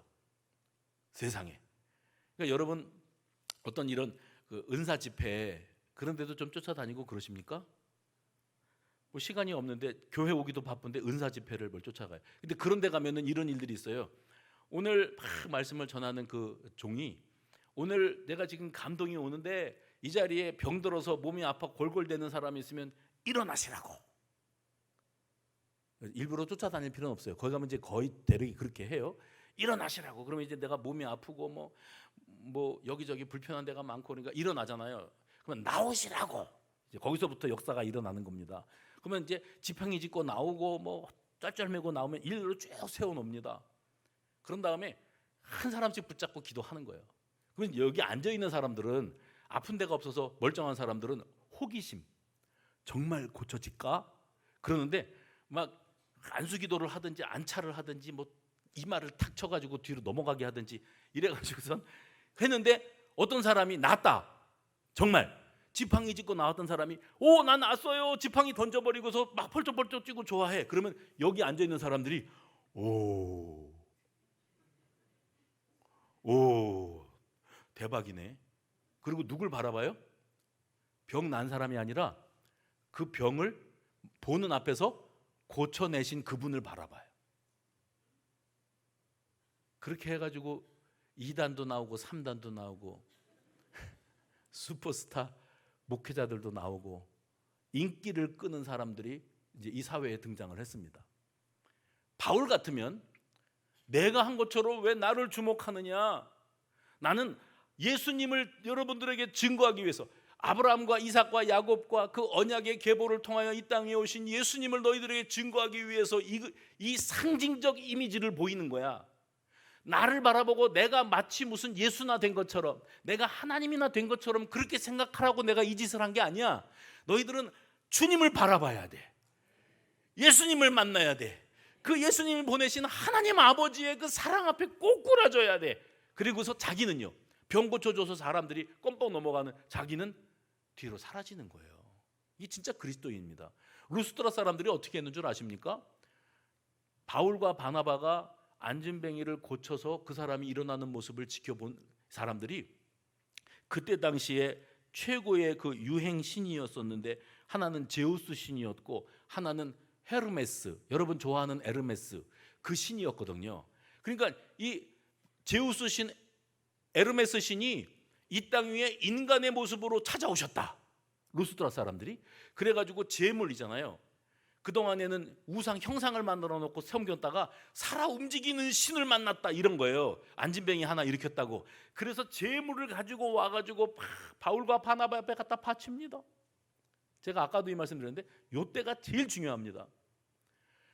세상에. 그러니까 여러분 어떤 이런 그 은사 집회 그런 데도 좀 쫓아다니고 그러십니까? 뭐 시간이 없는데 교회 오기도 바쁜데 은사 집회를 뭘 쫓아가요. 근데 그런 데 가면은 이런 일들이 있어요. 오늘 막 말씀을 전하는 그 종이 오늘 내가 지금 감동이 오는데 이 자리에 병들어서 몸이 아파 골골대는 사람이 있으면 일어나시라고. 일부러 쫓아다닐 필요는 없어요. 거기 가면 이제 거의 대략 그렇게 해요. 일어나시라고. 그러면 이제 내가 몸이 아프고 뭐 여기저기 불편한 데가 많고 그러니까 일어나잖아요. 그러면 나오시라고. 이제 거기서부터 역사가 일어나는 겁니다. 그러면 이제 지팡이 짚고 나오고 뭐 짤짤매고 나오면 일로 쭉 세워놓습니다. 그런 다음에 한 사람씩 붙잡고 기도하는 거예요. 그러면 여기 앉아 있는 사람들은 아픈 데가 없어서 멀쩡한 사람들은 호기심, 정말 고쳐질까? 그러는데 막 안수기도를 하든지 안차를 하든지 뭐 이마를 탁 쳐가지고 뒤로 넘어가게 하든지 이래가지고선 했는데 어떤 사람이 낫다. 정말 지팡이 짚고 나왔던 사람이 난 낫어요. 지팡이 던져버리고서 막 펄쩍펄쩍 뛰고 좋아해. 그러면 여기 앉아있는 사람들이 오 대박이네. 그리고 누굴 바라봐요? 병 난 사람이 아니라 그 병을 보는 앞에서 고쳐내신 그분을 바라봐요. 그렇게 해가지고 2단도 나오고 3단도 나오고 슈퍼스타 목회자들도 나오고 인기를 끄는 사람들이 이제 이 사회에 등장을 했습니다. 바울 같으면 내가 한 것처럼 왜 나를 주목하느냐? 나는 예수님을 여러분들에게 증거하기 위해서 아브라함과 이삭과 야곱과 그 언약의 계보를 통하여 이 땅에 오신 예수님을 너희들에게 증거하기 위해서 이 상징적 이미지를 보이는 거야. 나를 바라보고 내가 마치 무슨 예수나 된 것처럼, 내가 하나님이나 된 것처럼 그렇게 생각하라고 내가 이 짓을 한 게 아니야. 너희들은 주님을 바라봐야 돼. 예수님을 만나야 돼. 그 예수님을 보내신 하나님 아버지의 그 사랑 앞에 꼭 꿇어져야 돼. 그리고서 자기는요, 병 고쳐줘서 사람들이 껌뻑 넘어가는 자기는 뒤로 사라지는 거예요. 이게 진짜 그리스도인입니다. 루스드라 사람들이 어떻게 했는 줄 아십니까? 바울과 바나바가 안진뱅이를 고쳐서 그 사람이 일어나는 모습을 지켜본 사람들이 그때 당시에 최고의 그 유행 신이었었는데, 하나는 제우스 신이었고 하나는 헤르메스, 여러분 좋아하는 에르메스, 그 신이었거든요. 그러니까 이 제우스 신, 에르메스 신이 이 땅 위에 인간의 모습으로 찾아오셨다, 루스드라 사람들이. 그래가지고 제물이잖아요. 그동안에는 우상 형상을 만들어 놓고 섬겼다가 살아 움직이는 신을 만났다, 이런 거예요. 안진뱅이 하나 일으켰다고. 그래서 제물을 가지고 와가지고 바울과 바나바 앞에 갖다 바칩니다. 제가 아까도 이 말씀 드렸는데 이때가 제일 중요합니다.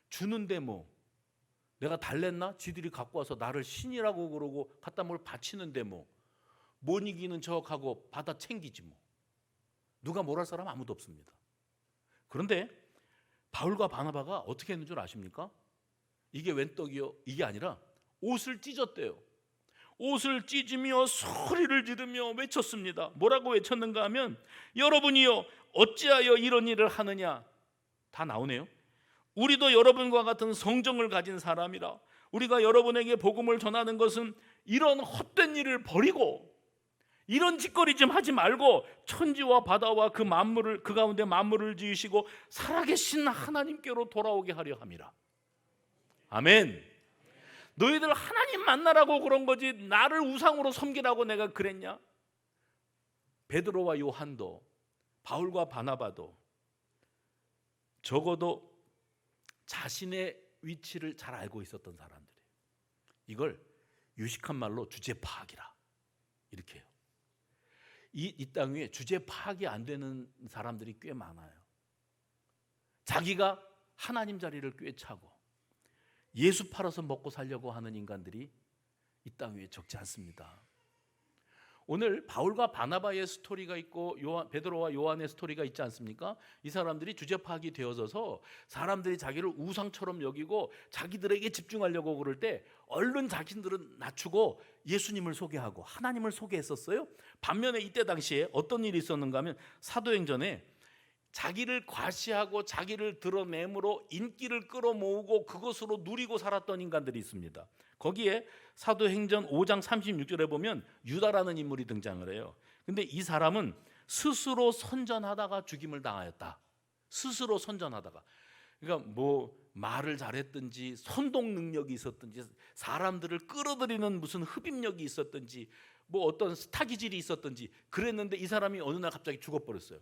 주는데 뭐 내가 달랬나? 지들이 갖고 와서 나를 신이라고 그러고 갖다 뭘 바치는데 뭐 못 이기는 척하고 받아 챙기지 뭐. 누가 뭘 할 사람 아무도 없습니다. 그런데 바울과 바나바가 어떻게 했는 줄 아십니까? 이게 웬 떡이요? 이게 아니라 옷을 찢었대요. 옷을 찢으며 소리를 지르며 외쳤습니다. 뭐라고 외쳤는가 하면, 여러분이요 어찌하여 이런 일을 하느냐. 다 나오네요. 우리도 여러분과 같은 성정을 가진 사람이라 우리가 여러분에게 복음을 전하는 것은 이런 헛된 일을 버리고 이런 짓거리 좀 하지 말고 천지와 바다와 그 만물을, 그 가운데 만물을 지으시고 살아계신 하나님께로 돌아오게 하려 함이라. 아멘. 너희들 하나님 만나라고 그런 거지 나를 우상으로 섬기라고 내가 그랬냐? 베드로와 요한도 바울과 바나바도 적어도 자신의 위치를 잘 알고 있었던 사람들이에요. 이걸 유식한 말로 주제 파악이라 이렇게 해요. 이 땅 위에 주제 파악이 안 되는 사람들이 꽤 많아요. 자기가 하나님 자리를 꿰차고 예수 팔아서 먹고 살려고 하는 인간들이 이 땅 위에 적지 않습니다. 오늘 바울과 바나바의 스토리가 있고 베드로와 요한의 스토리가 있지 않습니까? 이 사람들이 주제 파악이 되어져서 사람들이 자기를 우상처럼 여기고 자기들에게 집중하려고 그럴 때 얼른 자신들은 낮추고 예수님을 소개하고 하나님을 소개했었어요. 반면에 이때 당시에 어떤 일이 있었는가 하면 사도행전에 자기를 과시하고 자기를 드러내므로 인기를 끌어모으고 그것으로 누리고 살았던 인간들이 있습니다. 거기에 사도행전 5장 36절에 보면 유다라는 인물이 등장을 해요. 근데 이 사람은 스스로 선전하다가 죽임을 당하였다. 스스로 선전하다가. 그러니까 뭐 말을 잘했든지 선동 능력이 있었든지 사람들을 끌어들이는 무슨 흡입력이 있었든지 뭐 어떤 스타 기질이 있었든지 그랬는데 이 사람이 어느 날 갑자기 죽어버렸어요.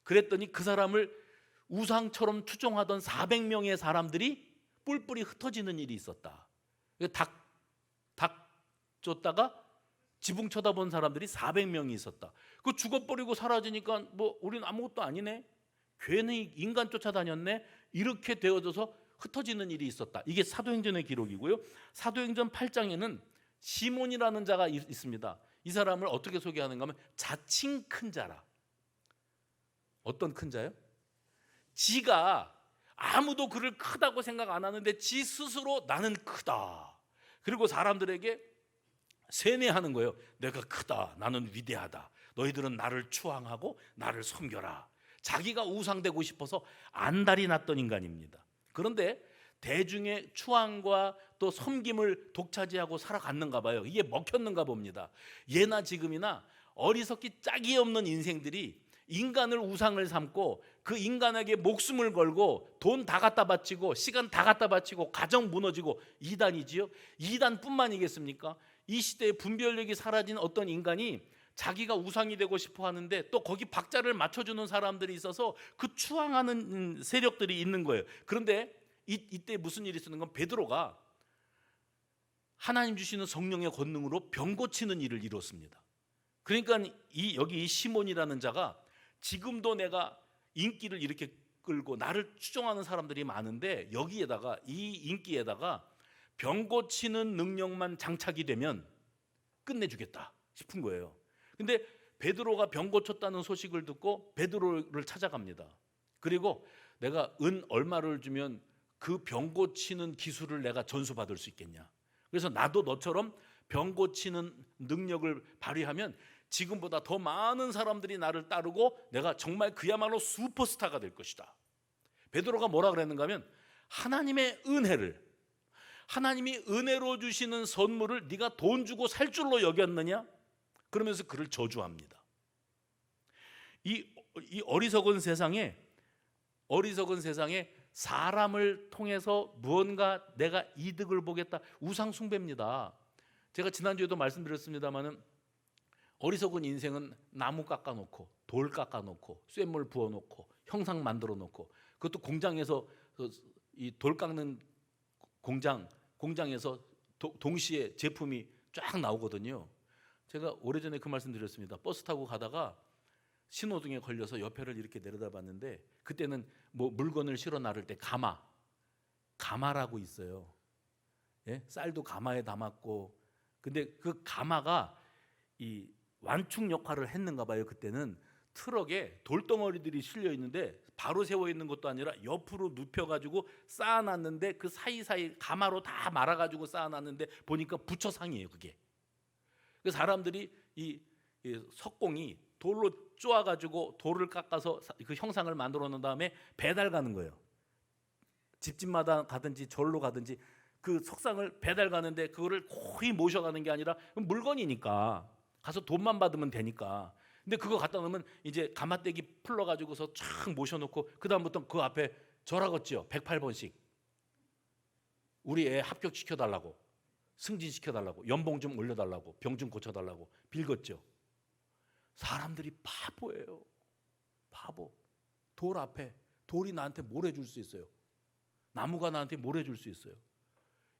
그랬더니 그 사람을 우상처럼 추종하던 400명의 사람들이 뿔뿔이 흩어지는 일이 있었다. 닭 쫓다가 지붕 쳐다본 사람들이 400명이 있었다. 그 죽어버리고 사라지니까 뭐 우리는 아무것도 아니네, 괜히 인간 쫓아다녔네, 이렇게 되어져서 흩어지는 일이 있었다. 이게 사도행전의 기록이고요. 사도행전 8장에는 시몬이라는 자가 있습니다. 이 사람을 어떻게 소개하는가 하면 자칭 큰 자라. 어떤 큰 자요? 지가 아무도 그를 크다고 생각 안 하는데 지 스스로 나는 크다. 그리고 사람들에게 세뇌하는 거예요. 내가 크다, 나는 위대하다, 너희들은 나를 추앙하고 나를 섬겨라. 자기가 우상되고 싶어서 안달이 났던 인간입니다. 그런데 대중의 추앙과 또 섬김을 독차지하고 살아갔는가 봐요. 이게 먹혔는가 봅니다. 예나 지금이나 어리석기 짝이 없는 인생들이 인간을 우상을 삼고 그 인간에게 목숨을 걸고 돈 다 갖다 바치고 시간 다 갖다 바치고 가정 무너지고 이단이지요. 이단뿐만이겠습니까? 이 시대에 분별력이 사라진 어떤 인간이 자기가 우상이 되고 싶어 하는데 또 거기 박자를 맞춰주는 사람들이 있어서 그 추앙하는 세력들이 있는 거예요. 그런데 이때 무슨 일이 있었는 건 베드로가 하나님 주시는 성령의 권능으로 병 고치는 일을 이뤘습니다. 그러니까 여기 이 시몬이라는 자가 지금도 내가 인기를 이렇게 끌고 나를 추종하는 사람들이 많은데 여기에다가 이 인기에다가 병 고치는 능력만 장착이 되면 끝내주겠다 싶은 거예요. 근데 베드로가 병 고쳤다는 소식을 듣고 베드로를 찾아갑니다. 그리고 내가 은 얼마를 주면 그 병 고치는 기술을 내가 전수받을 수 있겠냐. 그래서 나도 너처럼 병 고치는 능력을 발휘하면 지금보다 더 많은 사람들이 나를 따르고 내가 정말 그야말로 슈퍼스타가 될 것이다. 베드로가 뭐라 그랬는가 하면 하나님의 은혜를, 하나님이 은혜로 주시는 선물을 네가 돈 주고 살 줄로 여겼느냐? 그러면서 그를 저주합니다. 이 어리석은 세상에 사람을 통해서 무언가 내가 이득을 보겠다, 우상 숭배입니다. 제가 지난주에도 말씀드렸습니다마는 어리석은 인생은 나무 깎아놓고 돌 깎아놓고 쇳물 부어놓고 형상 만들어놓고, 그것도 공장에서 이 돌 깎는 공장에서 동시에 제품이 쫙 나오거든요. 제가 오래전에 그 말씀 드렸습니다. 버스 타고 가다가 신호등에 걸려서 옆에를 이렇게 내려다봤는데 그때는 뭐 물건을 실어 나를 때 가마라고 있어요. 예? 쌀도 가마에 담았고, 근데 그 가마가 이 완충 역할을 했는가 봐요. 그때는 트럭에 돌덩어리들이 실려 있는데 바로 세워 있는 것도 아니라 옆으로 눕혀가지고 쌓아놨는데 그 사이사이 가마로 다 말아가지고 쌓아놨는데 보니까 부처상이에요. 그게. 그 사람들이 이 석공이 돌로 쪼아가지고 돌을 깎아서 그 형상을 만들어 놓은 다음에 배달 가는 거예요. 집집마다 가든지 절로 가든지 그 석상을 배달 가는데 그거를 거의 모셔가는 게 아니라 물건이니까 가서 돈만 받으면 되니까. 근데 그거 갖다 놓으면 이제 가마떼기 풀러가지고서 쫙 모셔놓고 그 다음부터 그 앞에 절하겠죠. 108번씩 우리 애 합격시켜달라고, 승진시켜달라고, 연봉 좀 올려달라고, 병 좀 고쳐달라고 빌겠죠. 사람들이 바보예요. 바보. 돌 앞에 돌이 나한테 뭘 해줄 수 있어요? 나무가 나한테 뭘 해줄 수 있어요?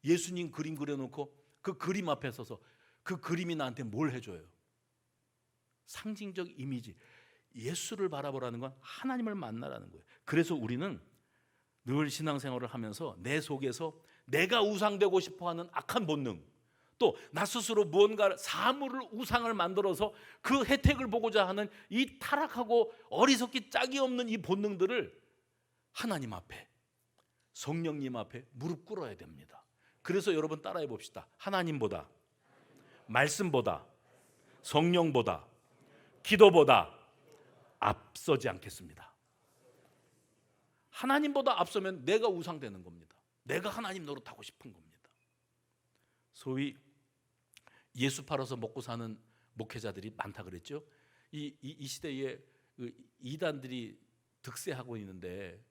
예수님 그림 그려놓고 그 그림 앞에 서서 그 그림이 나한테 뭘 해줘요? 상징적 이미지. 예수를 바라보라는 건 하나님을 만나라는 거예요. 그래서 우리는 늘 신앙생활을 하면서 내 속에서 내가 우상되고 싶어하는 악한 본능, 또 나 스스로 무언가 사물을 우상을 만들어서 그 혜택을 보고자 하는 이 타락하고 어리석기 짝이 없는 이 본능들을 하나님 앞에, 성령님 앞에 무릎 꿇어야 됩니다. 그래서 여러분 따라해 봅시다. 하나님보다, 말씀보다, 성령보다, 기도보다 앞서지 않겠습니다. 하나님보다 앞서면 내가 우상되는 겁니다. 내가 하나님 노릇하고 싶은 겁니다. 소위 예수 팔아서 먹고 사는 목회자들이 많다 그랬죠. 이 시대에 이단들이 득세하고 있는데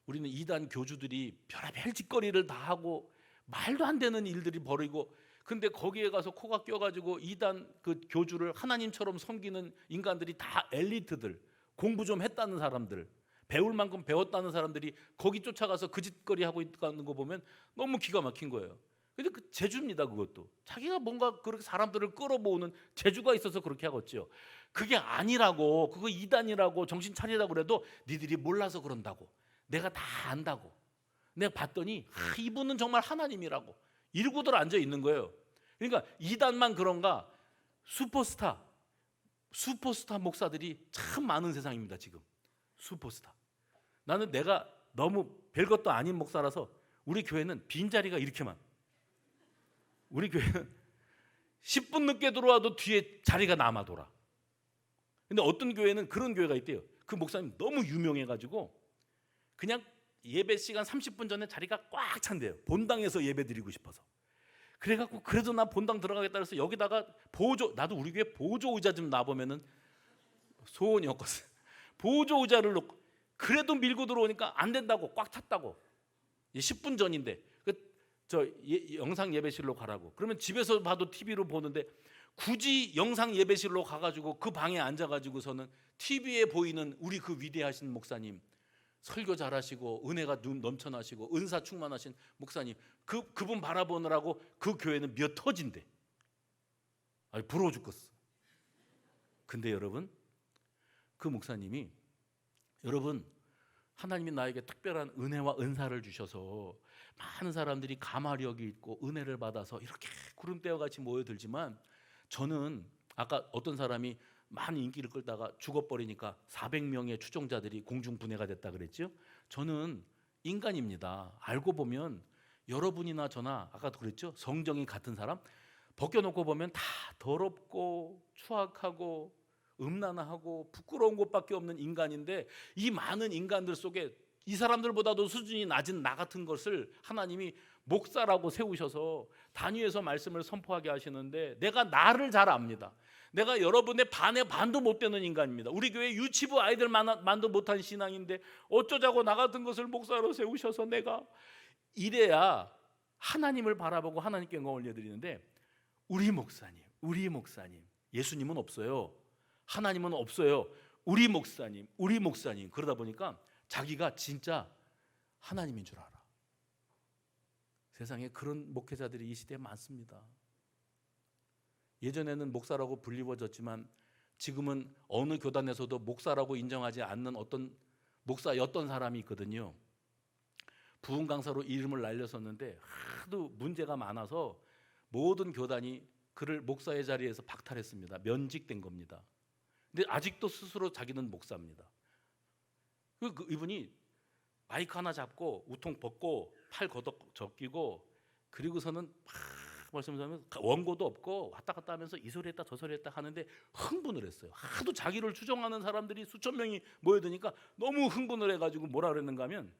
우리는 이단 교주들이 별의별 짓거리를 다 하고 말도 안 되는 일들이 벌이고, 근데 거기에 가서 코가 껴가지고 이단 그 교주를 하나님처럼 섬기는 인간들이 다 엘리트들, 공부 좀 했다는 사람들, 배울 만큼 배웠다는 사람들이 거기 쫓아가서 그 짓거리 하고 있는 거 보면 너무 기가 막힌 거예요. 근데 그 재주입니다. 그것도 자기가 뭔가 그렇게 사람들을 끌어모으는 재주가 있어서 그렇게 하겠죠. 그게 아니라고, 그거 이단이라고 정신 차리라고 그래도 니들이 몰라서 그런다고, 내가 다 안다고, 내가 봤더니 이분은 정말 하나님이라고 이러고들 앉아 있는 거예요. 그러니까 이단만 그런가, 슈퍼스타 목사들이 참 많은 세상입니다. 지금 슈퍼스타. 나는 내가 너무 별것도 아닌 목사라서 우리 교회는 빈자리가 이렇게 많아. 우리 교회는 10분 늦게 들어와도 뒤에 자리가 남아 돌아. 근데 어떤 교회는 그런 교회가 있대요. 그 목사님 너무 유명해가지고 그냥 예배 시간 30분 전에 자리가 꽉 찬대요. 본당에서 예배 드리고 싶어서. 그래갖고 그래도 나 본당 들어가겠다 해서 여기다가 보조, 나도 우리 교회 보조 의자 좀 놔보면은 소원이었거든. 보조 의자를 놓고 그래도 밀고 들어오니까 안 된다고, 꽉 찼다고. 10분 전인데 영상 예배실로 가라고. 그러면 집에서 봐도 TV로 보는데 굳이 영상 예배실로 가가지고 그 방에 앉아가지고서는 TV에 보이는 우리 그 위대하신 목사님, 설교 잘하시고 은혜가 넘쳐나시고 은사 충만하신 목사님, 그분 바라보느라고 그 교회는 몇 터진대. 아니, 부러워 죽겠어. 근데 여러분, 그 목사님이, 여러분, 하나님이 나에게 특별한 은혜와 은사를 주셔서 많은 사람들이 감화력이 있고 은혜를 받아서 이렇게 구름대와 같이 모여들지만, 저는 아까 어떤 사람이 많은 인기를 끌다가 죽어버리니까 400명의 추종자들이 공중분해가 됐다 그랬죠. 저는 인간입니다. 알고 보면 여러분이나 저나, 아까도 그랬죠, 성정이 같은 사람 벗겨놓고 보면 다 더럽고 추악하고 음란하고 부끄러운 것밖에 없는 인간인데, 이 많은 인간들 속에 이 사람들보다도 수준이 낮은 나 같은 것을 하나님이 목사라고 세우셔서 단위에서 말씀을 선포하게 하시는데, 내가 나를 잘 압니다. 내가 여러분의 반의 반도 못 되는 인간입니다. 우리 교회 유치부 아이들만도 못한 신앙인데 어쩌자고 나 같은 것을 목사로 세우셔서 내가, 이래야 하나님을 바라보고 하나님께 영광 올려드리는데, 우리 목사님, 예수님은 없어요. 하나님은 없어요. 우리 목사님 그러다 보니까 자기가 진짜 하나님인 줄 알아. 세상에 그런 목회자들이 이 시대에 많습니다. 예전에는 목사라고 불리워졌지만 지금은 어느 교단에서도 목사라고 인정하지 않는 어떤 목사였던 사람이 있거든요. 부흥 강사로 이름을 날렸었는데 하도 문제가 많아서 모든 교단이 그를 목사의 자리에서 박탈했습니다. 면직된 겁니다. 근데 아직도 스스로 자기는 목사입니다. 이분이 마이크 하나 잡고 우통 벗고 팔 걷어 적기고, 그리고서는 막 말씀하면 원고도 없고 왔다 갔다 하면서 이 소리 했다 저 소리 했다 하는데 흥분을 했어요. 하도 자기를 추종하는 사람들이 수천 명이 모여드니까 너무 흥분을 해가지고 뭐라 그랬는가 하면,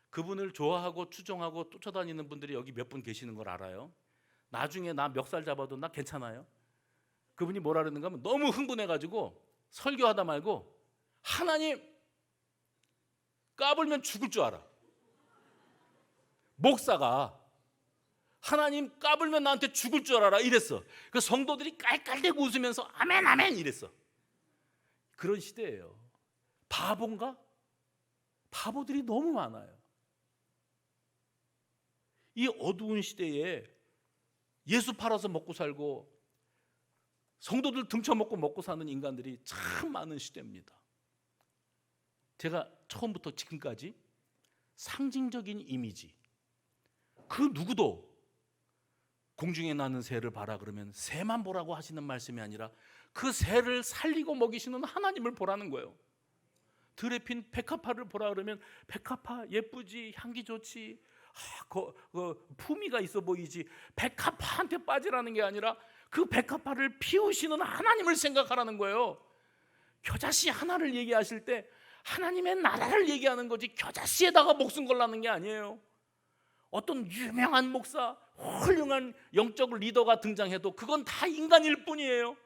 그분을 좋아하고 추종하고 쫓아다니는 분들이 여기 몇 분 계시는 걸 알아요. 나중에 나 멱살 잡아도 나 괜찮아요. 그분이 뭐라 그랬는가 하면, 너무 흥분해가지고 설교하다 말고, 하나님 까불면 죽을 줄 알아. 목사가 하나님 까불면 나한테 죽을 줄 알아 이랬어. 그 성도들이 깔깔대고 웃으면서 아멘 아멘 이랬어. 그런 시대예요. 바본가? 바보들이 너무 많아요. 이 어두운 시대에 예수 팔아서 먹고 살고 성도들 등쳐먹고 먹고 사는 인간들이 참 많은 시대입니다. 제가 처음부터 지금까지 상징적인 이미지, 그 누구도 공중에 나는 새를 봐라 그러면 새만 보라고 하시는 말씀이 아니라 그 새를 살리고 먹이시는 하나님을 보라는 거예요. 들에 핀 백합화를 보라 그러면 백합화 예쁘지, 향기 좋지, 품위가 있어 보이지, 백합화한테 빠지라는 게 아니라 그 백합화를 피우시는 하나님을 생각하라는 거예요. 겨자씨 하나를 얘기하실 때 하나님의 나라를 얘기하는 거지, 겨자씨에다가 목숨 걸라는 게 아니에요. 어떤 유명한 목사, 훌륭한 영적 리더가 등장해도 그건 다 인간일 뿐이에요.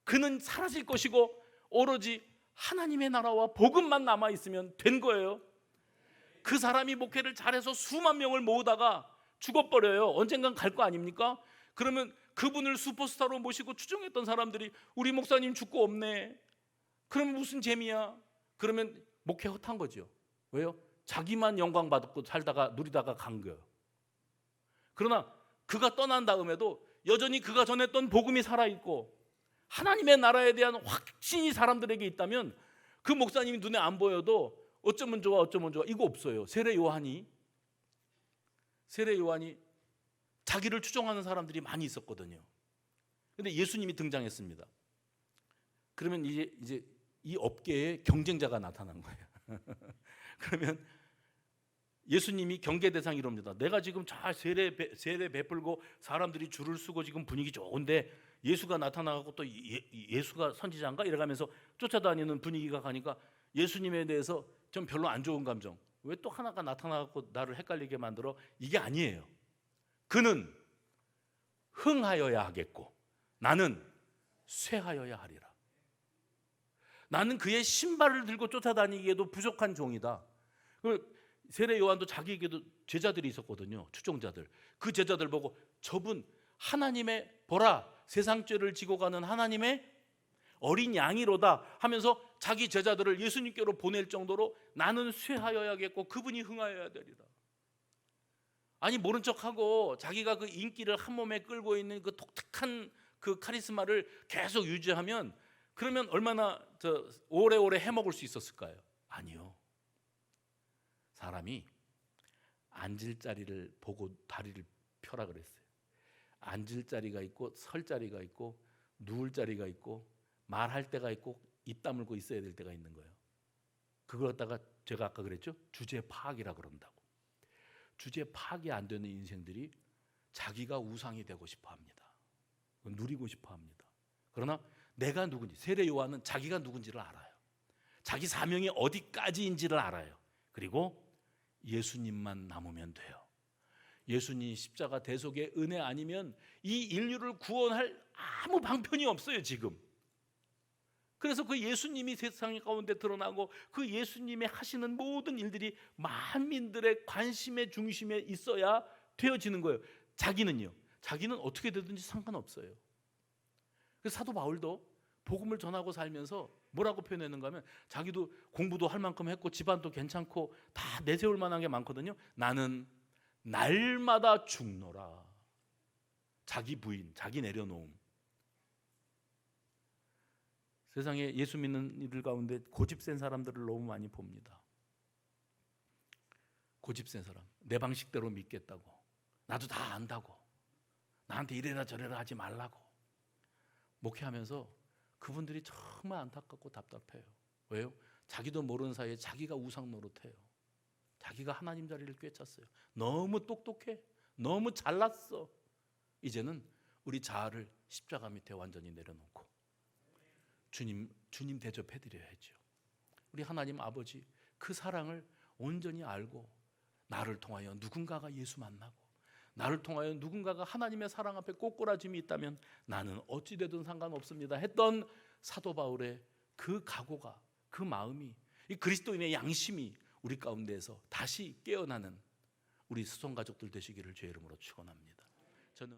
그는 사라질 것이고 오로지 하나님의 나라와 복음만 남아있으면 된 거예요. 그 사람이 목회를 잘해서 수만 명을 모으다가 죽어버려요. 언젠간 갈 거 아닙니까? 그러면 그분을 슈퍼스타로 모시고 추종했던 사람들이 우리 목사님 죽고 없네, 그럼 무슨 재미야? 그러면 목회 헛한 거죠. 왜요? 자기만 영광 받고 살다가 누리다가 간 거예요. 그러나 그가 떠난 다음에도 여전히 그가 전했던 복음이 살아있고 하나님의 나라에 대한 확신이 사람들에게 있다면 그 목사님이 눈에 안 보여도 어쩌면 좋아 이거 없어요. 세례 요한이 자기를 추종하는 사람들이 많이 있었거든요. 근데 예수님이 등장했습니다. 그러면 이제 이 업계에 경쟁자가 나타난 거예요. 그러면 예수님이 경계 대상이 이럽니다. 내가 지금 잘 세례 베풀고 사람들이 줄을 서고 지금 분위기 좋은데 예수가 나타나고 또 예수가 선지자인가 이래가면서 쫓아다니는 분위기가 가니까 예수님에 대해서 좀 별로 안 좋은 감정, 왜 또 하나가 나타나고 나를 헷갈리게 만들어? 이게 아니에요. 그는 흥하여야 하겠고 나는 쇠하여야 하리라. 나는 그의 신발을 들고 쫓아다니기에도 부족한 종이다. 세례 요한도 자기에게도 제자들이 있었거든요. 추종자들. 그 제자들 보고 저분 하나님의 보라 세상 죄를 지고 가는 하나님의 어린 양이로다 하면서 자기 제자들을 예수님께로 보낼 정도로 나는 쇠하여야겠고 그분이 흥하여야 되리라. 아니 모른 척하고 자기가 그 인기를 한 몸에 끌고 있는 그 독특한 그 카리스마를 계속 유지하면 그러면 얼마나 오래오래 해먹을 수 있었을까요? 아니요. 사람이 앉을 자리를 보고 다리를 펴라 그랬어요. 앉을 자리가 있고 설 자리가 있고 누울 자리가 있고 말할 때가 있고 입 다물고 있어야 될 때가 있는 거예요. 그걸 갖다가 제가 아까 그랬죠? 주제 파악이라 그런다고. 주제 파악이 안 되는 인생들이 자기가 우상이 되고 싶어 합니다. 누리고 싶어 합니다. 그러나 내가 누군지, 세례 요한은 자기가 누군지를 알아요. 자기 사명이 어디까지인지를 알아요. 그리고 예수님만 남으면 돼요. 예수님 십자가 대속의 은혜 아니면 이 인류를 구원할 아무 방편이 없어요 지금. 그래서 그 예수님이 세상 가운데 드러나고 그 예수님이 하시는 모든 일들이 만민들의 관심의 중심에 있어야 되어지는 거예요. 자기는요. 자기는 어떻게 되든지 상관없어요. 그래서 사도 바울도 복음을 전하고 살면서 뭐라고 표현했는가 하면 자기도 공부도 할 만큼 했고 집안도 괜찮고 다 내세울 만한 게 많거든요. 나는 날마다 죽노라. 자기 부인, 자기 내려놓음. 세상에 예수 믿는 이들 가운데 고집센 사람들을 너무 많이 봅니다. 고집센 사람, 내 방식대로 믿겠다고, 나도 다 안다고, 나한테 이래라 저래라 하지 말라고 목회하면서 그분들이 정말 안타깝고 답답해요. 왜요? 자기도 모르는 사이에 자기가 우상 노릇해요. 자기가 하나님 자리를 꿰찼어요. 너무 똑똑해, 너무 잘났어. 이제는 우리 자아를 십자가 밑에 완전히 내려놓고 주님 대접해드려야죠. 우리 하나님 아버지 그 사랑을 온전히 알고 나를 통하여 누군가가 예수 만나고 나를 통하여 누군가가 하나님의 사랑 앞에 꼬꾸라짐이 있다면 나는 어찌되든 상관없습니다 했던 사도 바울의 그 각오가, 그 마음이, 이 그리스도인의 양심이 우리 가운데에서 다시 깨어나는 우리 수송가족들 되시기를 주의 이름으로 축원합니다.